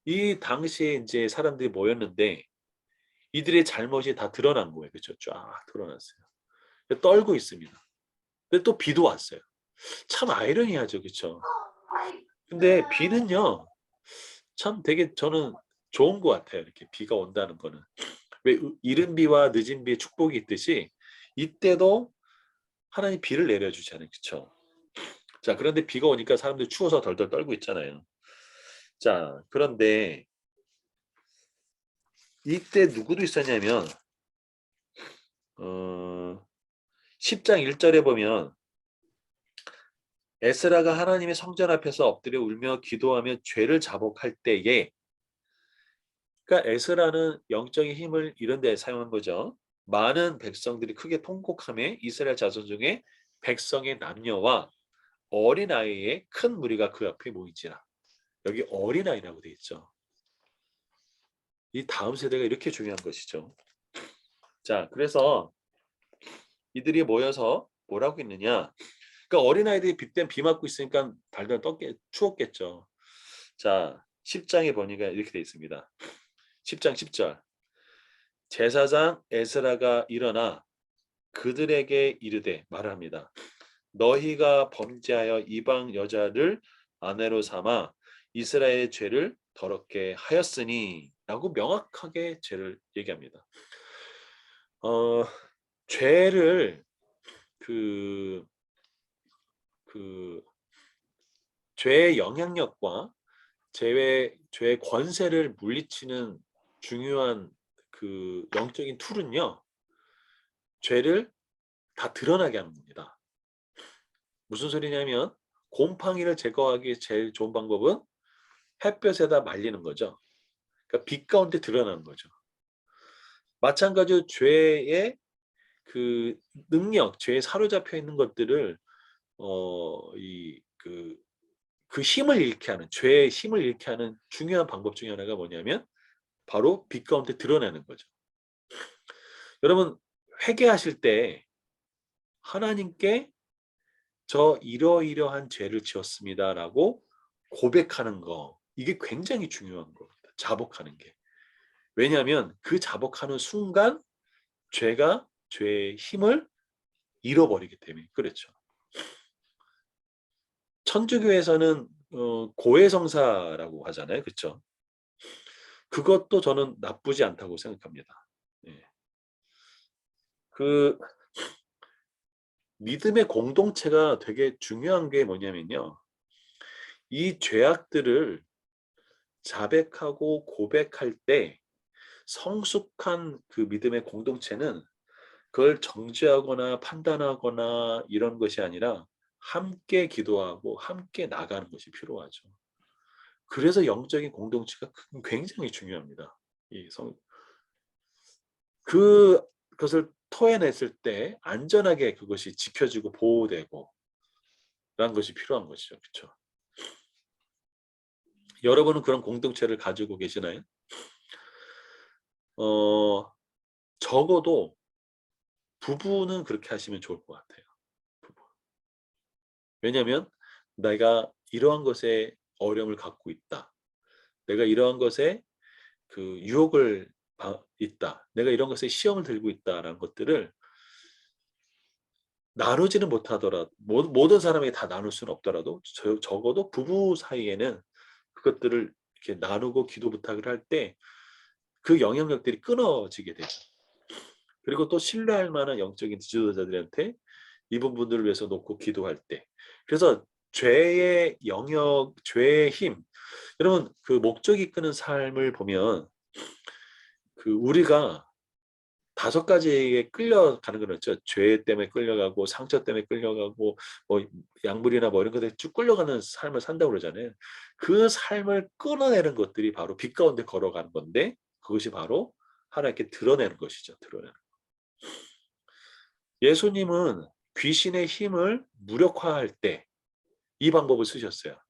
이 당시에 이제 사람들이 모였는데 이들의 잘못이 다 드러난 거예요. 그렇죠? 쫙 드러났어요. 떨고 있습니다. 근데 또 비도 왔어요. 참 아이러니하죠. 그렇죠? 근데 비는요, 참 되게 저는 좋은 것 같아요. 이렇게 비가 온다는 거는. 왜 이른 비와 늦은 비의 축복이 있듯이 이때도 하나님 비를 내려주잖아요. 그렇죠? 자, 그런데 비가 오니까 사람들이 추워서 덜덜 떨고 있잖아요. 자, 그런데 이때 누구도 있었냐면 10장 1절에 보면 에스라가 하나님의 성전 앞에서 엎드려 울며 기도하며 죄를 자복할 때에, 그러니까 에스라는 영적인 힘을 이런 데 사용한 거죠. 많은 백성들이 크게 통곡하며 이스라엘 자손 중에 백성의 남녀와 어린아이의 큰 무리가 그 앞에 모이지라. 여기 어린아이라고 돼 있죠. 이 다음 세대가 이렇게 중요한 것이죠. 자, 그래서 이들이 모여서 뭐라고 했느냐. 그러니까 어린아이들이 비 맞고 있으니까 달달 추웠겠죠. 자, 10장에 보니까 이렇게 돼 있습니다. 10장 10절. 제사장 에스라가 일어나 그들에게 이르되 말합니다. 너희가 범죄하여 이방 여자를 아내로 삼아 이스라엘의 죄를 더럽게 하였으니 라고 명확하게 죄를 얘기합니다. 죄를 죄의 영향력과 죄의 권세를 물리치는 중요한 그 영적인 툴은요, 죄를 다 드러나게 하는 겁니다. 무슨 소리냐면 곰팡이를 제거하기 제일 좋은 방법은 햇볕에다 말리는 거죠. 그러니까 빛 가운데 드러나는 거죠. 마찬가지로 죄의 그 능력, 죄에 사로잡혀 있는 것들을 그 힘을 잃게 하는, 죄의 힘을 잃게 하는 중요한 방법 중에 하나가 뭐냐면 바로 빛 가운데 드러내는 거죠. 여러분, 회개하실 때 하나님께 저 이러이러한 죄를 지었습니다라고 고백하는 거, 이게 굉장히 중요한 겁니다. 자복하는 게. 왜냐하면 그 자복하는 순간 죄의 힘을 잃어버리기 때문에 그렇죠. 천주교에서는 고해성사라고 하잖아요. 그렇죠? 그것도 저는 나쁘지 않다고 생각합니다. 예. 그 믿음의 공동체가 되게 중요한 게 뭐냐면요. 이 죄악들을 자백하고 고백할 때 성숙한 그 믿음의 공동체는 그걸 정죄하거나 판단하거나 이런 것이 아니라 함께 기도하고 함께 나가는 것이 필요하죠. 그래서 영적인 공동체가 굉장히 중요합니다. 그것을 토해냈을 때 안전하게 그것이 지켜지고 보호되고 라는 것이 필요한 것이죠. 그렇죠? 여러분은 그런 공동체를 가지고 계시나요? 적어도 부부는 그렇게 하시면 좋을 것 같아요. 부부. 왜냐하면 내가 이러한 것에 어려움을 갖고 있다. 내가 이러한 것에 그 유혹을 있다. 내가 이런 것에 시험을 들고 있다라는 것들을 나누지는 못하더라도 모든 사람에게 다 나눌 수는 없더라도 적어도 부부 사이에는 그것들을 이렇게 나누고 기도 부탁을 할 때 그 영향력들이 끊어지게 되죠. 그리고 또 신뢰할 만한 영적인 지도자들한테 이 부분들을 위해서 놓고 기도할 때. 그래서 죄의 영역, 죄의 힘. 여러분 그 목적이 이끄는 삶을 보면 그 우리가 5가지에 끌려가는 건 있죠. 죄 때문에 끌려가고 상처 때문에 끌려가고 뭐 약물이나 뭐 이런 것들에 쭉 끌려가는 삶을 산다고 그러잖아요. 그 삶을 끊어내는 것들이 바로 빛 가운데 걸어가는 건데 그것이 바로 하나님께 드러내는 것이죠. 드러내는. 예수님은 귀신의 힘을 무력화할 때 이 방법을 쓰셨어요.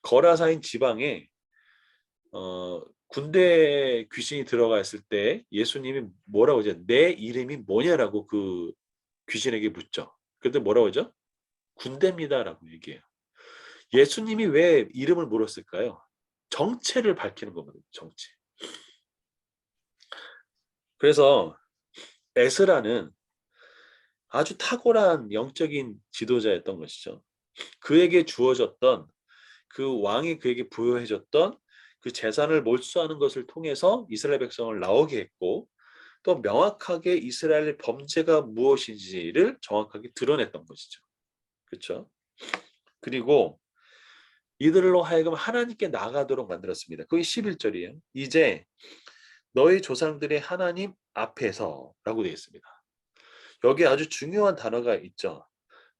거라사인 지방에 군대 귀신이 들어가 있을 때 예수님이 뭐라고 하죠? 내 이름이 뭐냐라고 그 귀신에게 묻죠. 그때 뭐라고 하죠? 군대입니다라고 얘기해요. 예수님이 왜 이름을 물었을까요? 정체를 밝히는 거거든요. 정체. 그래서 에스라는 아주 탁월한 영적인 지도자였던 것이죠. 그에게 주어졌던 그 왕이 그에게 부여해줬던 그 재산을 몰수하는 것을 통해서 이스라엘 백성을 나오게 했고 또 명확하게 이스라엘의 범죄가 무엇인지를 정확하게 드러냈던 것이죠. 그렇죠? 그리고 이들로 하여금 하나님께 나가도록 만들었습니다. 그게 11절이에요. 이제 너희 조상들의 하나님 앞에서 라고 되어 있습니다. 여기 아주 중요한 단어가 있죠.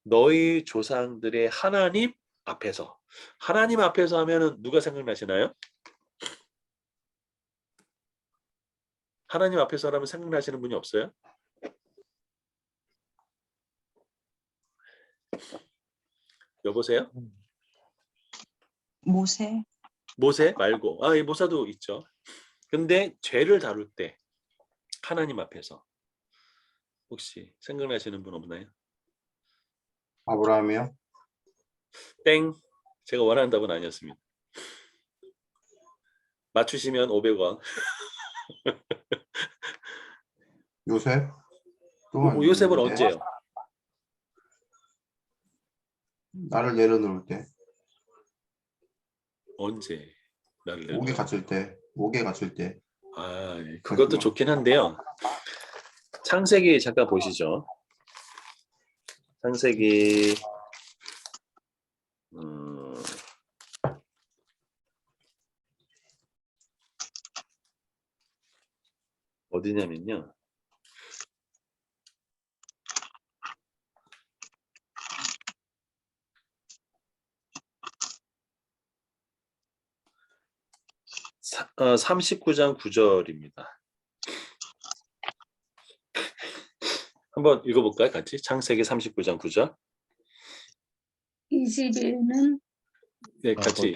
너희 조상들의 하나님 앞에서. 하나님 앞에서 하면은 누가 생각나시나요? 하나님 앞에서라면 생각나시는 분이 없어요? 여보세요? 모세. 모세 말고 이 모사도 있죠. 근데 죄를 다룰 때 하나님 앞에서 혹시 생각나시는 분 없나요? 아브라함이요? 땡. 제가 원하는 답은 아니었습니다. 맞추시면 500원. 요셉? 또 요셉은 아닌데. 언제요? 나를 내려놓을 때. 언제 나를 옥에 내려? 갇힐 때. 옥에 갇힐 때. 그것도 좋긴 한데요. 창세기 잠깐 보시죠. 창세기 어디냐면요. 사, 39장 9절입니다. 한번 읽어볼까요? 같이 창세기 39장 9절. 이 집에는 네, 같이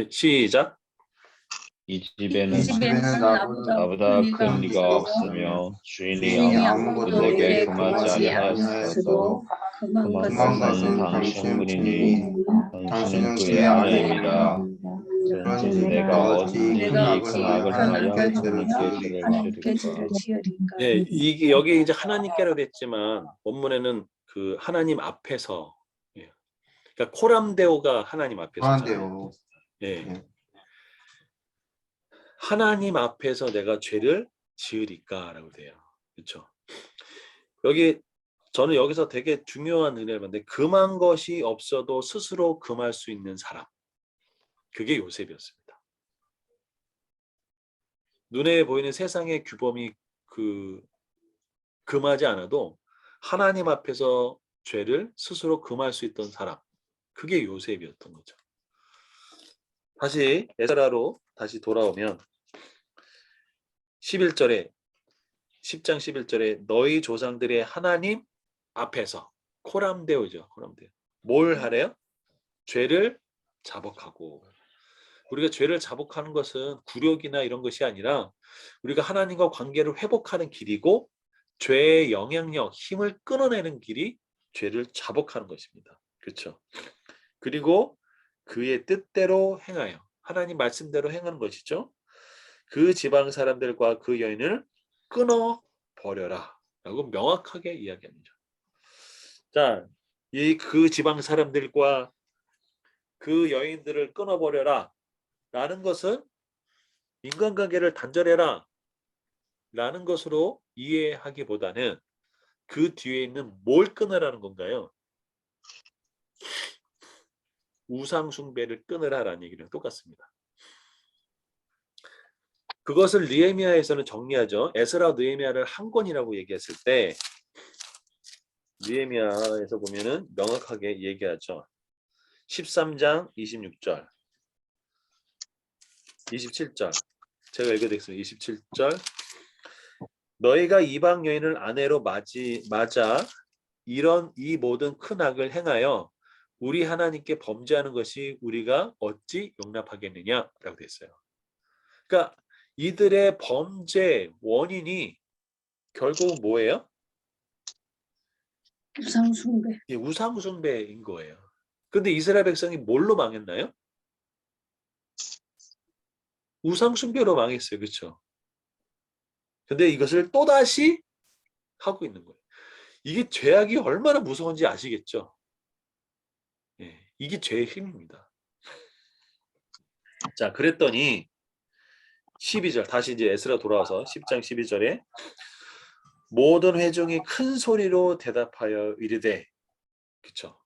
시작. 이 이 집에는 집에는 나보다 큰 이가 없으며 주인이 아무것도 내게 금하지 아니하였어도 금한 금한 것은 것은 당신의 분이니 당신은 그의 그의 아내입니다. 그런지 그런지 내가 어찌 큰 악을 행하여 하나님께 하나님께 죄를 지으리까. 네, 이게 여기 이제 하나님께라고 했지만 원문에는 그 하나님 앞에서, 예. 그러니까 코람데오가 하나님 앞에서잖아요. 그런데요. 예. 네. 하나님 앞에서 내가 죄를 지으리까라고 돼요. 그렇죠? 여기 저는 여기서 되게 중요한 은혜를 받는데 금한 것이 없어도 스스로 금할 수 있는 사람. 그게 요셉이었습니다. 눈에 보이는 세상의 규범이 금하지 않아도 하나님 앞에서 죄를 스스로 금할 수 있던 사람. 그게 요셉이었던 거죠. 다시 에스라로 다시 돌아오면 11절에 10장 11절에 너희 조상들의 하나님 앞에서 코람데오죠. 코람데오. 뭘 하래요? 죄를 자복하고. 우리가 죄를 자복하는 것은 굴욕이나 이런 것이 아니라 우리가 하나님과 관계를 회복하는 길이고 죄의 영향력, 힘을 끊어내는 길이 죄를 자복하는 것입니다. 그렇죠? 그리고 그의 뜻대로 행하여 하나님 말씀대로 행하는 것이죠. 그 지방 사람들과 그 여인을 끊어버려라 라고 명확하게 이야기합니다. 자, 이 그 지방 사람들과 그 여인들을 끊어버려라 라는 것은 인간관계를 단절해라 라는 것으로 이해하기보다는 그 뒤에 있는 뭘 끊으라는 건가요? 우상 숭배를 끊으라라는 얘기랑 똑같습니다. 그것을 느헤미야에서는 정리하죠. 에스라 느헤미야를 한 권이라고 얘기했을 때 느헤미야에서 보면은 명확하게 얘기하죠. 13장 26절 27절 제가 읽어드리겠습니다. 27절 너희가 이방 여인을 아내로 맞아 이 모든 큰 악을 행하여 우리 하나님께 범죄하는 것이 우리가 어찌 용납하겠느냐라고 되어 있어요. 그러니까 이들의 범죄 원인이 결국 뭐예요? 우상숭배. 예, 우상숭배인 거예요. 근데 이스라엘 백성이 뭘로 망했나요? 우상숭배로 망했어요. 그렇죠? 근데 이것을 또다시 하고 있는 거예요. 이게 죄악이 얼마나 무서운지 아시겠죠? 예, 이게 죄의 힘입니다. 자, 그랬더니 12절 다시 이제 에스라 돌아와서 10장 12절에 모든 회중이 큰 소리로 대답하여 이르되 그쵸?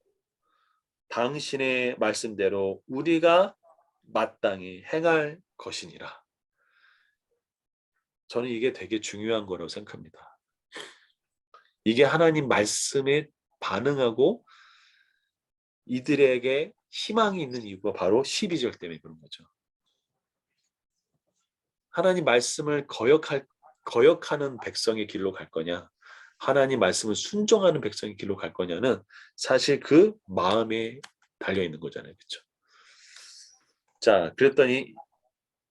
당신의 말씀대로 우리가 마땅히 행할 것이니라. 저는 이게 되게 중요한 거라고 생각합니다. 이게 하나님 말씀에 반응하고 이들에게 희망이 있는 이유가 바로 12절 때문에 그런 거죠. 하나님 말씀을 거역하는 백성의 길로 갈 거냐, 하나님 말씀을 순종하는 백성의 길로 갈 거냐는 사실 그 마음에 달려 있는 거잖아요. 그렇죠? 자, 그랬더니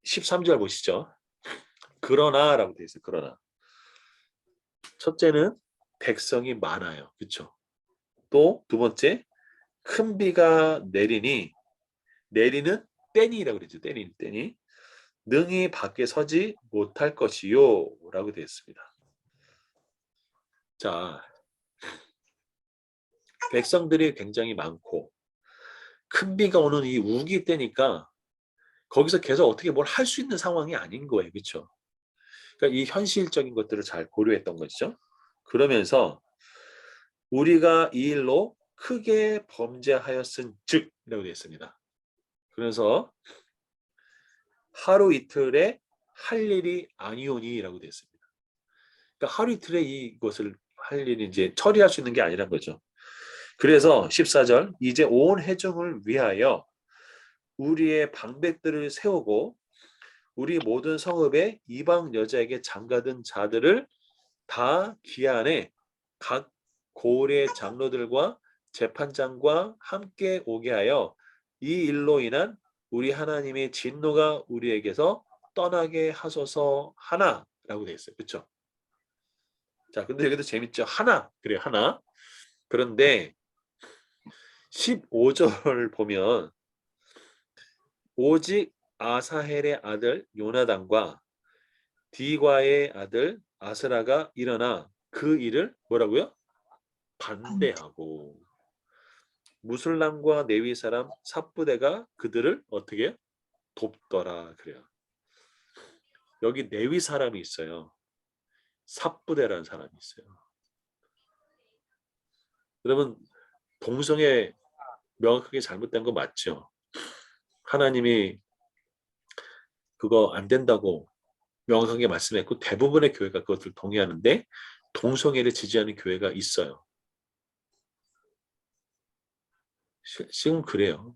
13절 보시죠. 그러나라고 되어 있어요. 그러나. 첫째는 백성이 많아요. 그렇죠? 또 두 번째 큰 비가 내리는 때니라고 그러죠. 때니. 능히 밖에 서지 못할 것이요 라고 되어 있습니다. 자, 백성들이 굉장히 많고 큰 비가 오는 이 우기 때니까 거기서 계속 어떻게 뭘 할 수 있는 상황이 아닌 거예요. 그렇죠? 그러니까 이 현실적인 것들을 잘 고려했던 것이죠. 그러면서 우리가 이 일로 크게 범죄하였은 즉이라고 되어 있습니다. 그래서 하루 이틀에 할 일이 아니오니라고 되어 있습니다. 그러니까 하루 이틀에 이것을 할 일이 이제 처리할 수 있는 게 아니란 거죠. 그래서 14절 이제 온 회중을 위하여 우리의 방백들을 세우고 우리 모든 성읍에 이방 여자에게 장가든 자들을 다 기한에 각 고을의 장로들과 재판장과 함께 오게 하여 이 일로 인한 우리 하나님의 진노가 우리에게서 떠나게 하소서 하나라고 되어 있어요. 그렇죠? 자, 근데 여기도 재밌죠. 하나. 그래요. 하나. 그런데 15절 보면 오직 아사헬의 아들 요나단과 디과의 아들 아스라가 일어나 그 일을 뭐라고요? 반대하고 무술람과 네위 사람 삽부대가 그들을 어떻게 해요? 돕더라 그래요. 여기 네위 사람이 있어요. 삽부대라는 사람이 있어요. 여러분 동성애 명확하게 잘못된 거 맞죠? 하나님이 그거 안 된다고 명확하게 말씀했고 대부분의 교회가 그것을 동의하는데 동성애를 지지하는 교회가 있어요. 지금 그래요.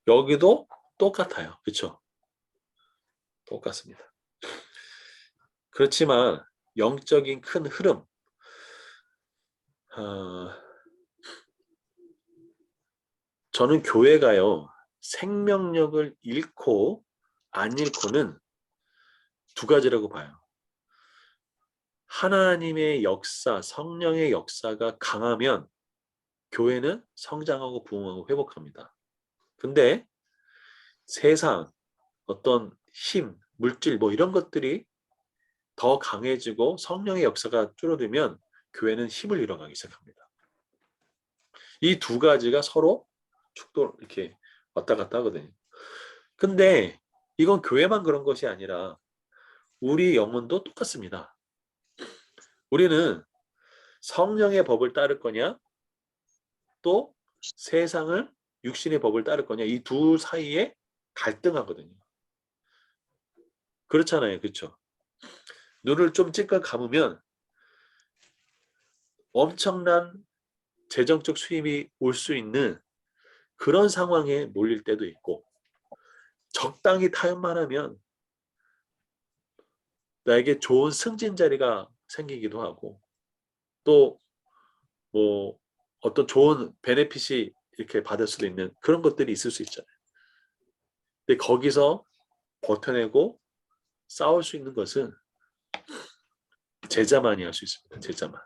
여기도 똑같아요. 그렇죠? 똑같습니다. 그렇지만 영적인 큰 흐름, 저는 교회가요, 생명력을 잃고 안 잃고는 두 가지라고 봐요. 하나님의 역사, 성령의 역사가 강하면 교회는 성장하고 부흥하고 회복합니다. 근데 세상, 어떤 힘, 물질 뭐 이런 것들이 더 강해지고 성령의 역사가 줄어들면 교회는 힘을 잃어가기 시작합니다. 이 두 가지가 서로 축도 이렇게 왔다 갔다 하거든요. 근데 이건 교회만 그런 것이 아니라 우리 영혼도 똑같습니다. 우리는 성령의 법을 따를 거냐, 또 세상을 육신의 법을 따를 거냐, 이 두 사이에 갈등하거든요. 그렇잖아요. 그렇죠? 눈을 좀 찔끔 감으면 엄청난 재정적 수입이 올 수 있는 그런 상황에 몰릴 때도 있고, 적당히 타협만 하면 나에게 좋은 승진 자리가 생기기도 하고, 또 뭐 어떤 좋은 베네핏이 이렇게 받을 수도 있는 그런 것들이 있을 수 있잖아요. 근데 거기서 버텨내고 싸울 수 있는 것은 제자만이 할 수 있습니다. 제자만.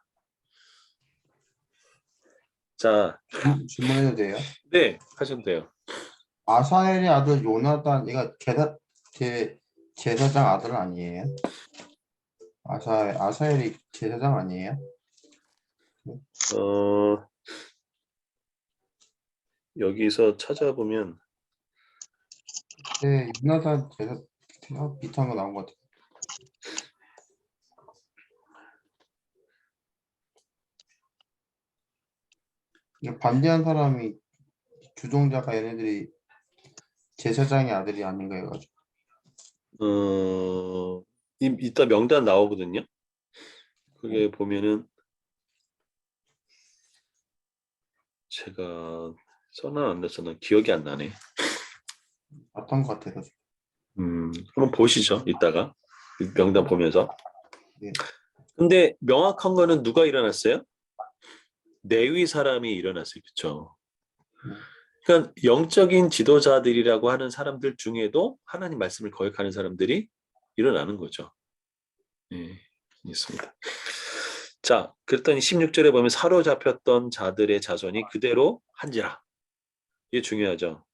자, 질문해도 돼요? 네, 하셔도 돼요. 아사엘의 아들 요나단, 이거 제사장 아들 아니에요? 아사엘이 제사장 아니에요? 여기서 찾아보면 네, 요나단 제사 비슷한 거 나온 것 같아요. 반대한 사람이 주종자가 얘네들이 제사장의 아들이 아닌가 해가지고. 이따 명단 나오거든요. 그게 보면은 제가 써나 안 냈었나 기억이 안 나네. 어떤 것 같아서. 한번 보시죠. 이따가 명단 보면서. 네. 근데 명확한 거는 누가 일어났어요? 내위 사람이 일어났어요. 그렇죠? 그러니까 영적인 지도자들이라고 하는 사람들 중에도 하나님 말씀을 거역하는 사람들이 일어나는 거죠. 예, 있습니다. 자, 그랬더니 16절에 보면 사로잡혔던 자들의 자손이 그대로 한지라. 이게 중요하죠.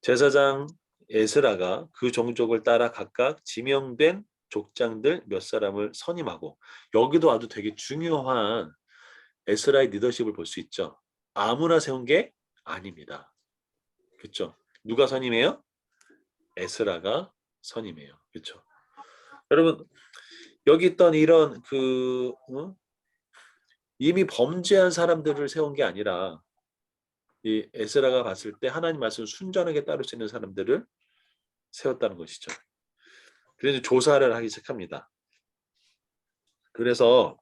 제사장 에스라가 그 종족을 따라 각각 지명된 족장들 몇 사람을 선임하고, 여기도 아주 되게 중요한 에스라의 리더십을 볼 수 있죠. 아무나 세운 게 아닙니다. 그렇죠? 누가 선임해요? 에스라가 선임해요. 그렇죠? 여러분, 여기 있던 이런 이미 범죄한 사람들을 세운 게 아니라, 이 에스라가 봤을 때 하나님 말씀을 순전하게 따를 수 있는 사람들을 세웠다는 것이죠. 그래서 조사를 하기 시작합니다. 그래서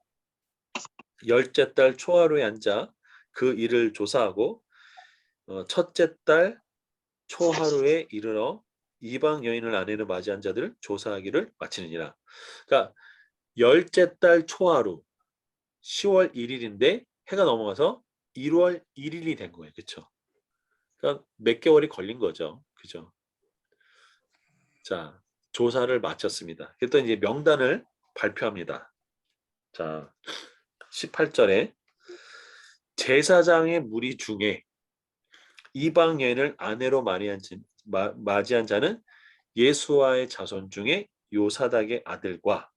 열째 달 초하루에 앉아 그 일을 조사하고, 첫째 달 초하루에 이르러 이방 여인을 아내로 맞이한 자들을 조사하기를 마치느니라. 그러니까 열째 달 초하루 10월 1일인데 해가 넘어가서 1월 1일이 된 거예요. 그렇죠? 그러니까 몇 개월이 걸린 거죠. 그죠? 자, 조사를 마쳤습니다. 그랬더니 이제 명단을 발표합니다. 자, 18절에 제사장의 무리 중에 이방 여인을 아내로 맞이한 자는 예수아의 자손 중에 요사닥의 아들과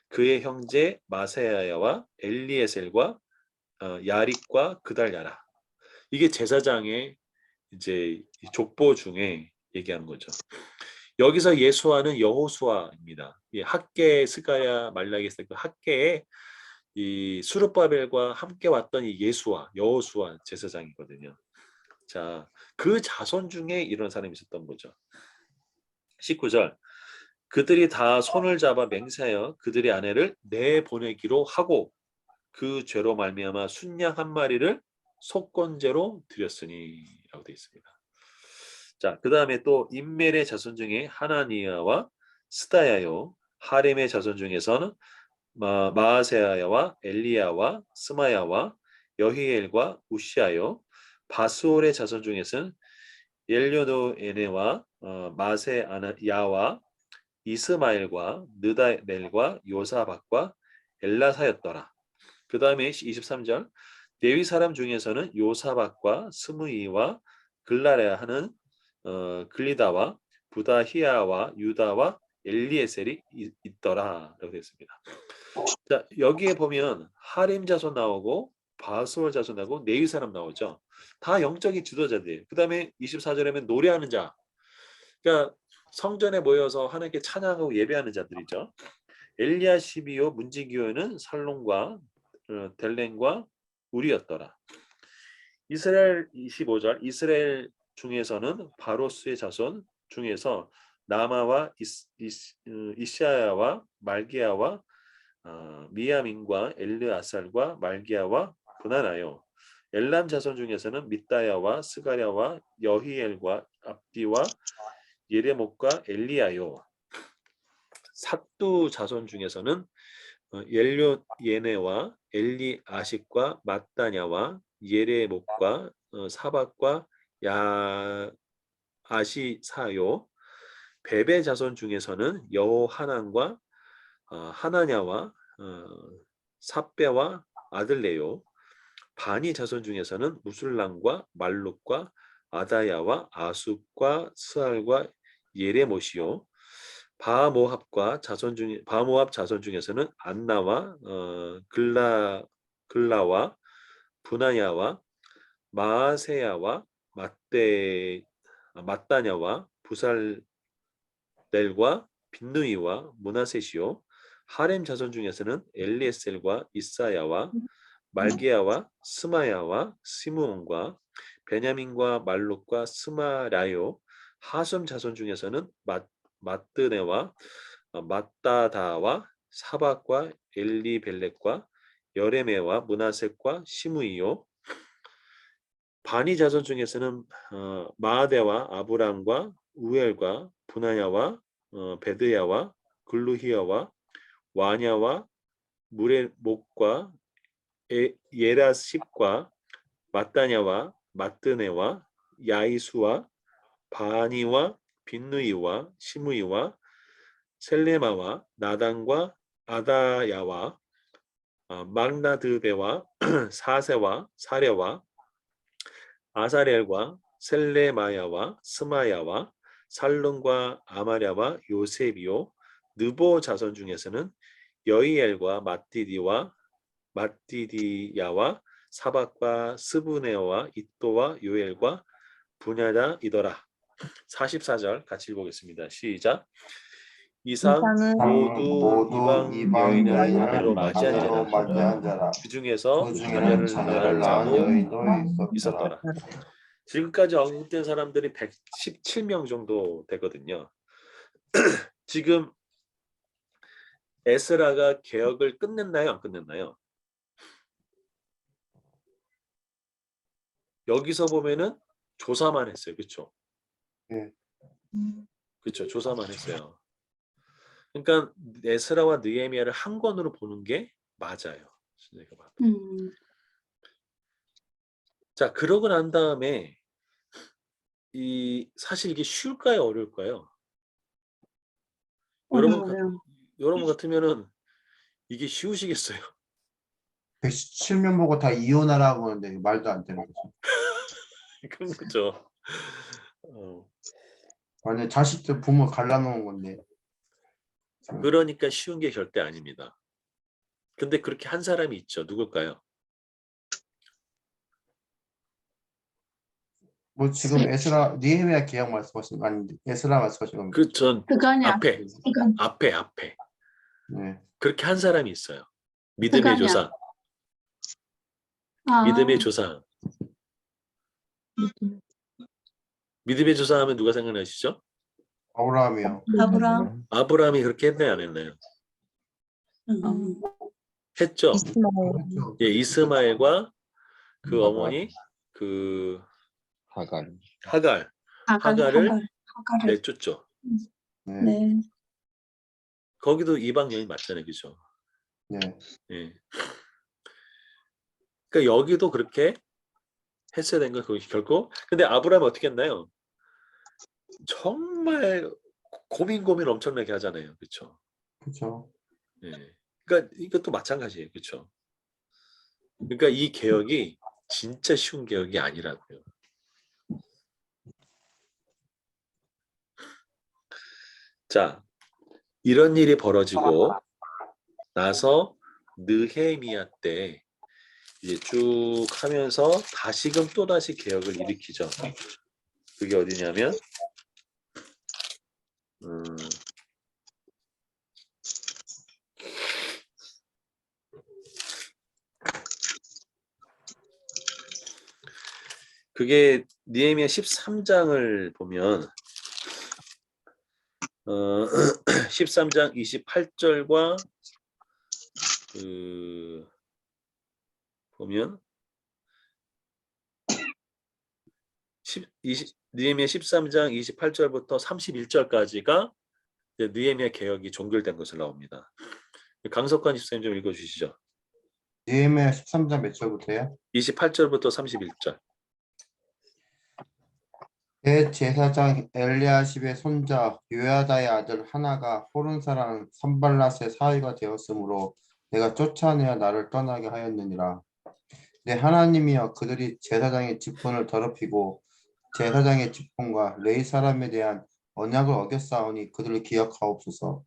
그의 형제 마세야와 엘리에셀과 야릭과 그달야라. 이게 제사장의 이제 족보 중에 얘기하는 거죠. 여기서 예수아는 여호수아입니다. 학계 스가야 말라기스 그 학계에 이 수르바벨과 함께 왔던 이 예수아, 여호수아 제사장이거든요. 자, 그 자손 중에 이런 사람이 있었던 거죠. 19절. 그들이 다 손을 잡아 맹세하여 그들의 아내를 내보내기로 하고 그 죄로 말미암아 순양 한 마리를 속건제로 드렸으니 라고 되어 있습니다. 자, 그 다음에 또 임멜의 자손 중에 하나니아와 스다야요 하림의 자손 중에서는 마아세야와 엘리야와 스마야와 여히엘과 우시아요. 바수올의 자손 중에서는 엘료노에네와 마세야와 이스마엘과 느다넬과 요사박과 엘라사였더라. 그 다음에 23절 레위 사람 중에서는 요사박과 스무이와 글라레아 하는 글리다와 부다히야와 유다와 엘리에셀이 있더라 라고 되어 있습니다. 자, 여기에 보면 하림 자손 나오고 바수올 자손 나오고 레위 사람 나오죠. 다 영적인 지도자들이에요. 그 다음에 24절에 보면 노래하는 자, 그러니까 성전에 모여서 하나님께 찬양하고 예배하는 자들이죠. 엘리야시비요 문지기요는 살론과 델렌과 우리였더라. 이스라엘 25절 이스라엘 중에서는 바로스의 자손 중에서 나마와 이시야와 말기야와 미야민과 엘르아살과 말기야와 분하나요. 엘람 자손 중에서는 밑다야와 스가랴와 여히엘과 압디와 예레목과 엘리야요. 삿두 자손 중에서는 엘료예네와 엘리아식과 mat다냐와 예레목과 사박과 야아시사요. 베베 자손 중에서는 여호하난과 하나냐와 삽배와 아들레요. 바니 자손 중에서는 무술람과 말룩과 아다야와 아숫과 스알과 예레못이요. 바모압 자손 중에서는 안나와 글라와 분하야와 마세야와 mat다냐와 부살넬과 빈누이와 문하셋이요. 하렘 자손 중에서는 엘리에셀과 이사야와 말기야와 스마야와 시므온과 베냐민과 말룩과 스마라요. 하솜 자손 중에서는 마뜨네와 mat다다와 사박과 엘리벨렉과 여레메와 문하셋과 시므이요. 바니 자손 중에서는 마아데와 아브람과 우엘과 분하야와 베드야와 글루히야와 와냐와 무레목과 예라십과 mat다냐와 마뜨네와 야이수와 바니와 빈누이와 시므이와 셀레마와 나단과 아다야와 막나드베와 사세와 사레와 아사렐과 셀레마야와 스마야와 살룸과 아마랴와 요셉이요. 느보 자손 중에서는 여이엘과 mat디디야와 사박과 스브네와 이또와 요엘과 분야다이더라. 44절 같이 읽어보겠습니다. 시작. 이상 모두 이방 여인을 맞이한 자라. 그 중에서 자녀를 낳은 여인도 있었더라. 지금까지 언급된 사람들이 117명 정도 되거든요. 지금 에스라가 개혁을 끝냈나요? 안 끝냈나요? 여기서 보면은 조사만 했어요. 그렇죠? 네. 그렇죠. 조사만 했어요. 그러니까 에스라와 느헤미야를 한 권으로 보는 게 맞아요. 자, 그러고 난 다음에 사실 이게 쉬울까요? 어려울까요? 여러분 같으면은 이게 쉬우시겠어요? 117명 보고 다 이혼하라고 하는데 말도 안 되는 거죠. 그런 거죠. 완전 자식들 부모 갈라놓은 건데. 그러니까 쉬운 게 절대 아닙니다. 근데 그렇게 한 사람이 있죠. 누굴까요? 뭐 지금 에스라 느헤미야 계약 말씀하시는 거 아닌데 에스라 말씀하시는 겁니다. 그전 그거냐? 앞에 네. 그렇게 한 사람이 있어요. 믿음의 그거냐? 조상. 아, 믿음의 조상. 믿음의 조상하면 누가 생각나시죠? 아브라함이요. 아브라함. 아브라함이 그렇게 했나요? 안 했나요? 했죠. 그렇죠. 예, 이스마엘과 그 어머니 그 하갈을 내쫓죠. 네. 네. 거기도 이방 여인 맞잖아요, 그죠? 네. 예. 그러니까 여기도 그렇게 했어야 되는 거 결코. 근데 아브라함이 어떻게 했나요? 정말 고민 엄청나게 하잖아요, 그렇죠? 그렇죠. 예. 그러니까 이것도 마찬가지예요, 그렇죠? 그러니까 이 개혁이 진짜 쉬운 개혁이 아니라고요. 자, 이런 일이 벌어지고 나서 느헤미야 때 이제 쭉 하면서 다시금 또다시 개혁을 일으키죠. 그게 어디냐면 그게 느헤미야 13장을 보면 13장 28절과 보면 느헤미야 13장 28절부터 31절까지가 느헤미야 개혁이 종결된 것으로 나옵니다. 강석환 집사님 좀 읽어주시죠. 느헤미야 13장 몇 절부터요? 28절부터 31절. 대제사장 엘리야십의 손자 요야다의 아들 하나가 호른 사람 산발랏의 사위가 되었으므로 내가 쫓아내어 나를 떠나게 하였느니라. 내 하나님이여 그들이 제사장의 직분을 더럽히고 제사장의 직분과 레위 사람에 대한 언약을 어겼사오니 그들을 기억하옵소서.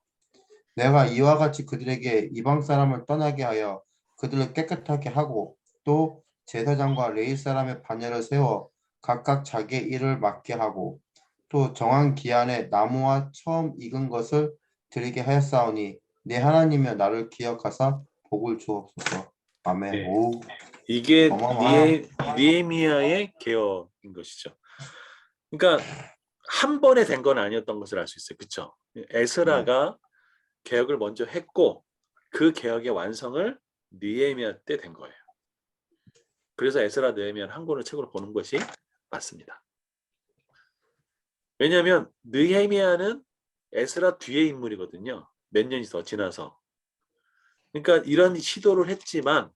내가 이와 같이 그들에게 이방 사람을 떠나게 하여 그들을 깨끗하게 하고 또 제사장과 레위 사람의 반열을 세워 각각 자기의 일을 맡게 하고 또 정한 기한에 나무와 처음 익은 것을 드리게 하였사오니 내 하나님이여 나를 기억하사 복을 주옵소서. 아멘. 네. 오, 이게 어마어마한. 느헤미야의 개혁인 것이죠. 그러니까 한 번에 된 건 아니었던 것을 알 수 있어요. 그렇죠? 에스라가 개혁을 먼저 했고 그 개혁의 완성을 느헤미야 때 된 거예요. 그래서 에스라 느헤미야를 한 권의 책으로 보는 것이 맞습니다. 왜냐하면 느헤미야는 에스라 뒤의 인물이거든요. 몇 년이 더 지나서. 그러니까 이런 시도를 했지만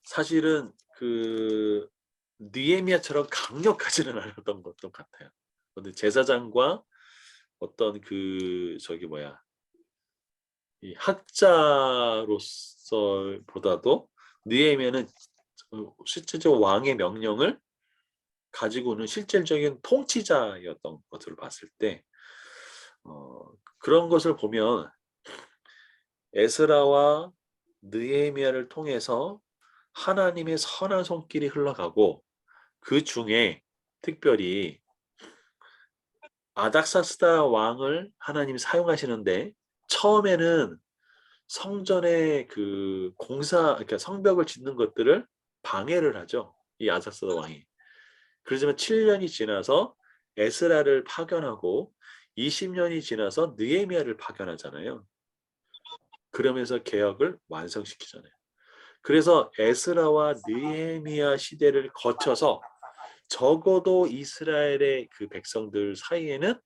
사실은 그 느헤미야처럼 강력하지는 않았던 것도 같아요. 근데 제사장과 어떤 그 이 학자로서보다도 느헤미야는 실제적으로 왕의 명령을 가지고는 실질적인 통치자였던 것을 봤을 때 그런 것을 보면 에스라와 느헤미야를 통해서 하나님의 선한 손길이 흘러가고 그 중에 특별히 아닥사스다 왕을 하나님이 사용하시는데 처음에는 성전의 그 그러니까 성벽을 짓는 것들을 방해를 하죠. 이 아닥사스다 왕이. 그러지만 7년이 지나서 에스라를 파견하고 20년이 지나서 느헤미야를 파견하잖아요. 그러면서 개혁을 완성시키잖아요. 그래서 에스라와 느헤미야 시대를 거쳐서 적어도 이스라엘의 그 백성들 사이에는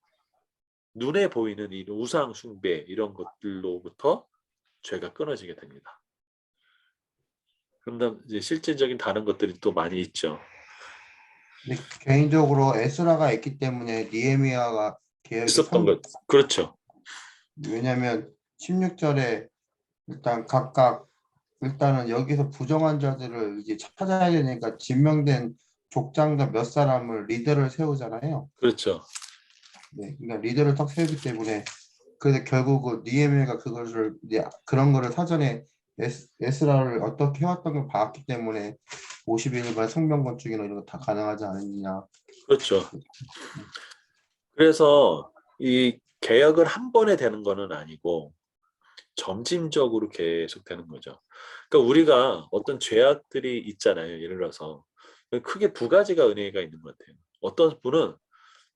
눈에 보이는 이 우상 숭배 이런 것들로부터 죄가 끊어지게 됩니다. 그럼 이제 실질적인 다른 것들이 또 많이 있죠. 근데 개인적으로 에스라가 있기 때문에 느헤미야가 개혁이 있었던 것, 그렇죠. 왜냐하면 16절에 일단 각각 일단은 여기서 부정한 자들을 이제 찾아야 되니까 지명된 족장과 몇 사람을 리더를 세우잖아요. 그렇죠. 네, 그러니까 리더를 딱 세우기 때문에 그래서 결국은 니에미가 그것을 이제 그런 거를 사전에 에스라를 어떻게 해왔던 걸 봤기 때문에 50일간 성명 건축이나 이런 거 다 가능하지 않느냐. 그렇죠. 그래서 이 개혁을 한 번에 되는 거는 아니고 점진적으로 계속 되는 거죠. 그러니까 우리가 어떤 죄악들이 있잖아요. 예를 들어서 크게 두 가지가 은혜가 있는 것 같아요. 어떤 분은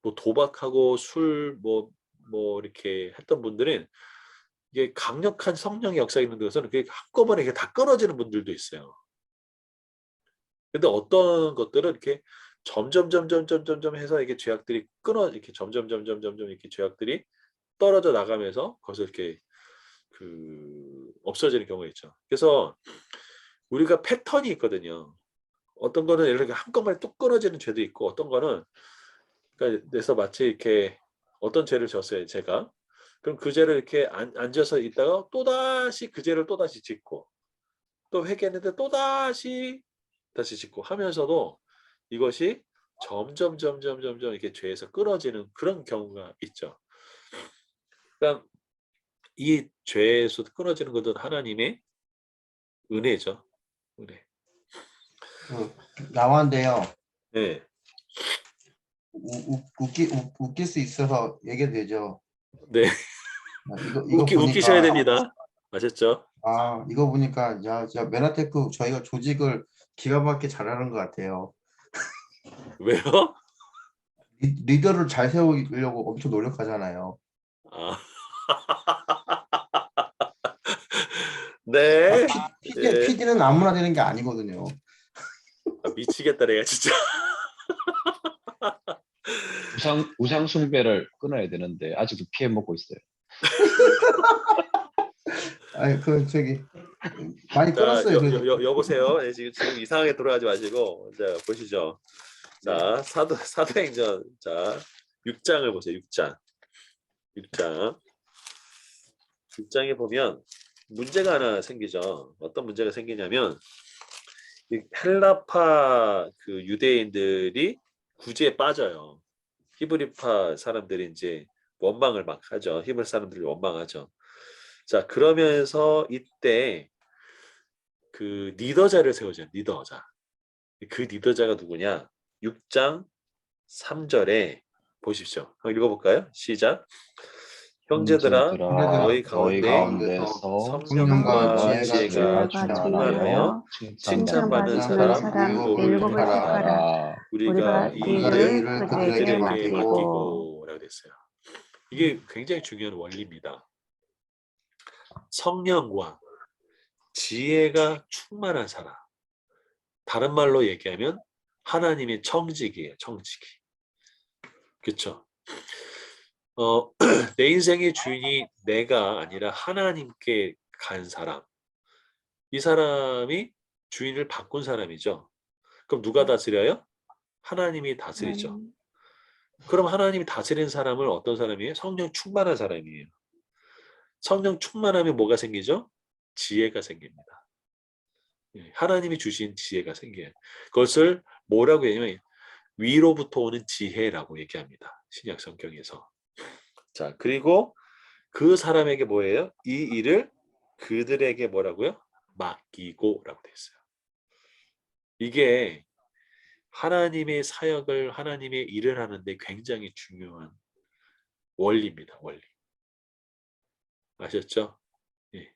뭐 도박하고 술 이렇게 했던 분들은 이게 강력한 성령의 역사가 있는 데서는 그게 한꺼번에 이게 다 끊어지는 분들도 있어요. 근데 어떤 것들은 이렇게 점점 해서 이게 죄악들이 이렇게 점점 이렇게 죄악들이 떨어져 나가면서 거기서 이렇게 없어지는 경우가 있죠. 그래서 우리가 패턴이 있거든요. 어떤 거는 이렇게 한꺼번에 뚝 끊어지는 죄도 있고, 어떤 거는 그래서 마치 이렇게 어떤 죄를 졌어요, 제가. 그럼 그 죄를 이렇게 앉아서 있다가 또다시 그 죄를 또다시 짓고, 또 회개했는데 또다시 다시 짓고 하면서도 이것이 점점 이렇게 죄에서 끊어지는 그런 경우가 있죠. 그러니까 이 죄에서 끊어지는 것은 하나님의 은혜죠. 은혜. 나왔는데요. 네. 웃길 수 있어서 얘기해도 되죠. 네. 이거 보니까, 웃기셔야 됩니다. 아셨죠? 이거 보니까 진짜 메나테크 저희가 조직을 기가 막히게 잘하는 것 같아요. 왜요? 리더를 잘 세우려고 엄청 노력하잖아요. 아. 네. 예. PD는 아무나 되는 게 아니거든요. 미치겠다 내가 진짜. 우상 숭배를 끊어야 되는데 아직도 피해 먹고 있어요. 아니 저기 많이 자, 끊었어요. 여보세요. 네, 지금 이상하게 돌아가지 마시고 자 보시죠. 자 사도행전 자 6장을 보세요. 6장에 보면 문제가 하나 생기죠. 어떤 문제가 생기냐면 이 헬라파 그 유대인들이 구제에 빠져요. 히브리파 사람들이 이제 원망을 막 하죠. 히브리 사람들이 원망하죠. 자 그러면서 이때 그 리더자를 세우죠. 리더자. 그 리더자가 누구냐? 6장 3절에 보십시오. 한번 읽어볼까요? 시작. 형제들아 너희 가운데서 성령과 지혜가 충만하여 칭찬받는 사람 일곱을 택하라. 우리가 이 일을 그들에게 맡기고 라고 됐어요. 이게 굉장히 중요한 원리입니다. 성령과 지혜가 충만한 사람. 다른 말로 얘기하면 하나님의 청지기예요. 청지기. 그렇죠? 내 인생의 주인이 내가 아니라 하나님께 간 사람. 이 사람이 주인을 바꾼 사람이죠. 그럼 누가 다스려요? 하나님이 다스리죠. 그럼 하나님이 다스리는 사람은 어떤 사람이에요? 성령 충만한 사람이에요. 성령 충만하면 뭐가 생기죠? 지혜가 생깁니다. 하나님이 주신 지혜가 생겨요. 그것을 뭐라고 얘기하냐면 위로부터 오는 지혜라고 얘기합니다. 신약 성경에서. 자, 그리고 그 사람에게 뭐예요? 이 일을 그들에게 뭐라고요? 맡기고라고 돼 있어요. 이게 하나님의 사역을 하나님의 일을 하는데 굉장히 중요한 원리입니다. 원리. 아셨죠? 예.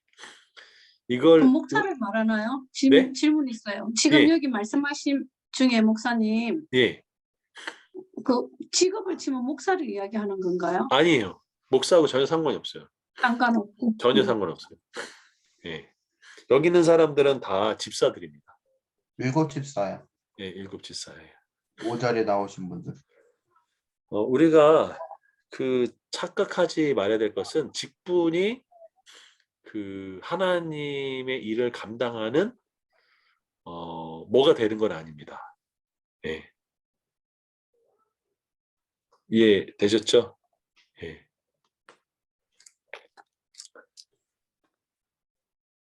이걸 목사를 말하나요? 네? 질문 있어요. 지금 예. 여기 말씀하신 중에 목사님 예. 그 직업을 치면 목사를 이야기하는 건가요? 아니에요. 목사하고 전혀 상관이 없어요. 상관없고. 전혀 상관없어요. 예. 여기 있는 사람들은 다 집사들입니다. 7집사야. 예, 7집사예요. 5절에 나오신 분들. 우리가 그 착각하지 말아야 될 것은 직분이 그 하나님의 일을 감당하는 뭐가 되는 건 아닙니다. 예. 이해 되셨죠?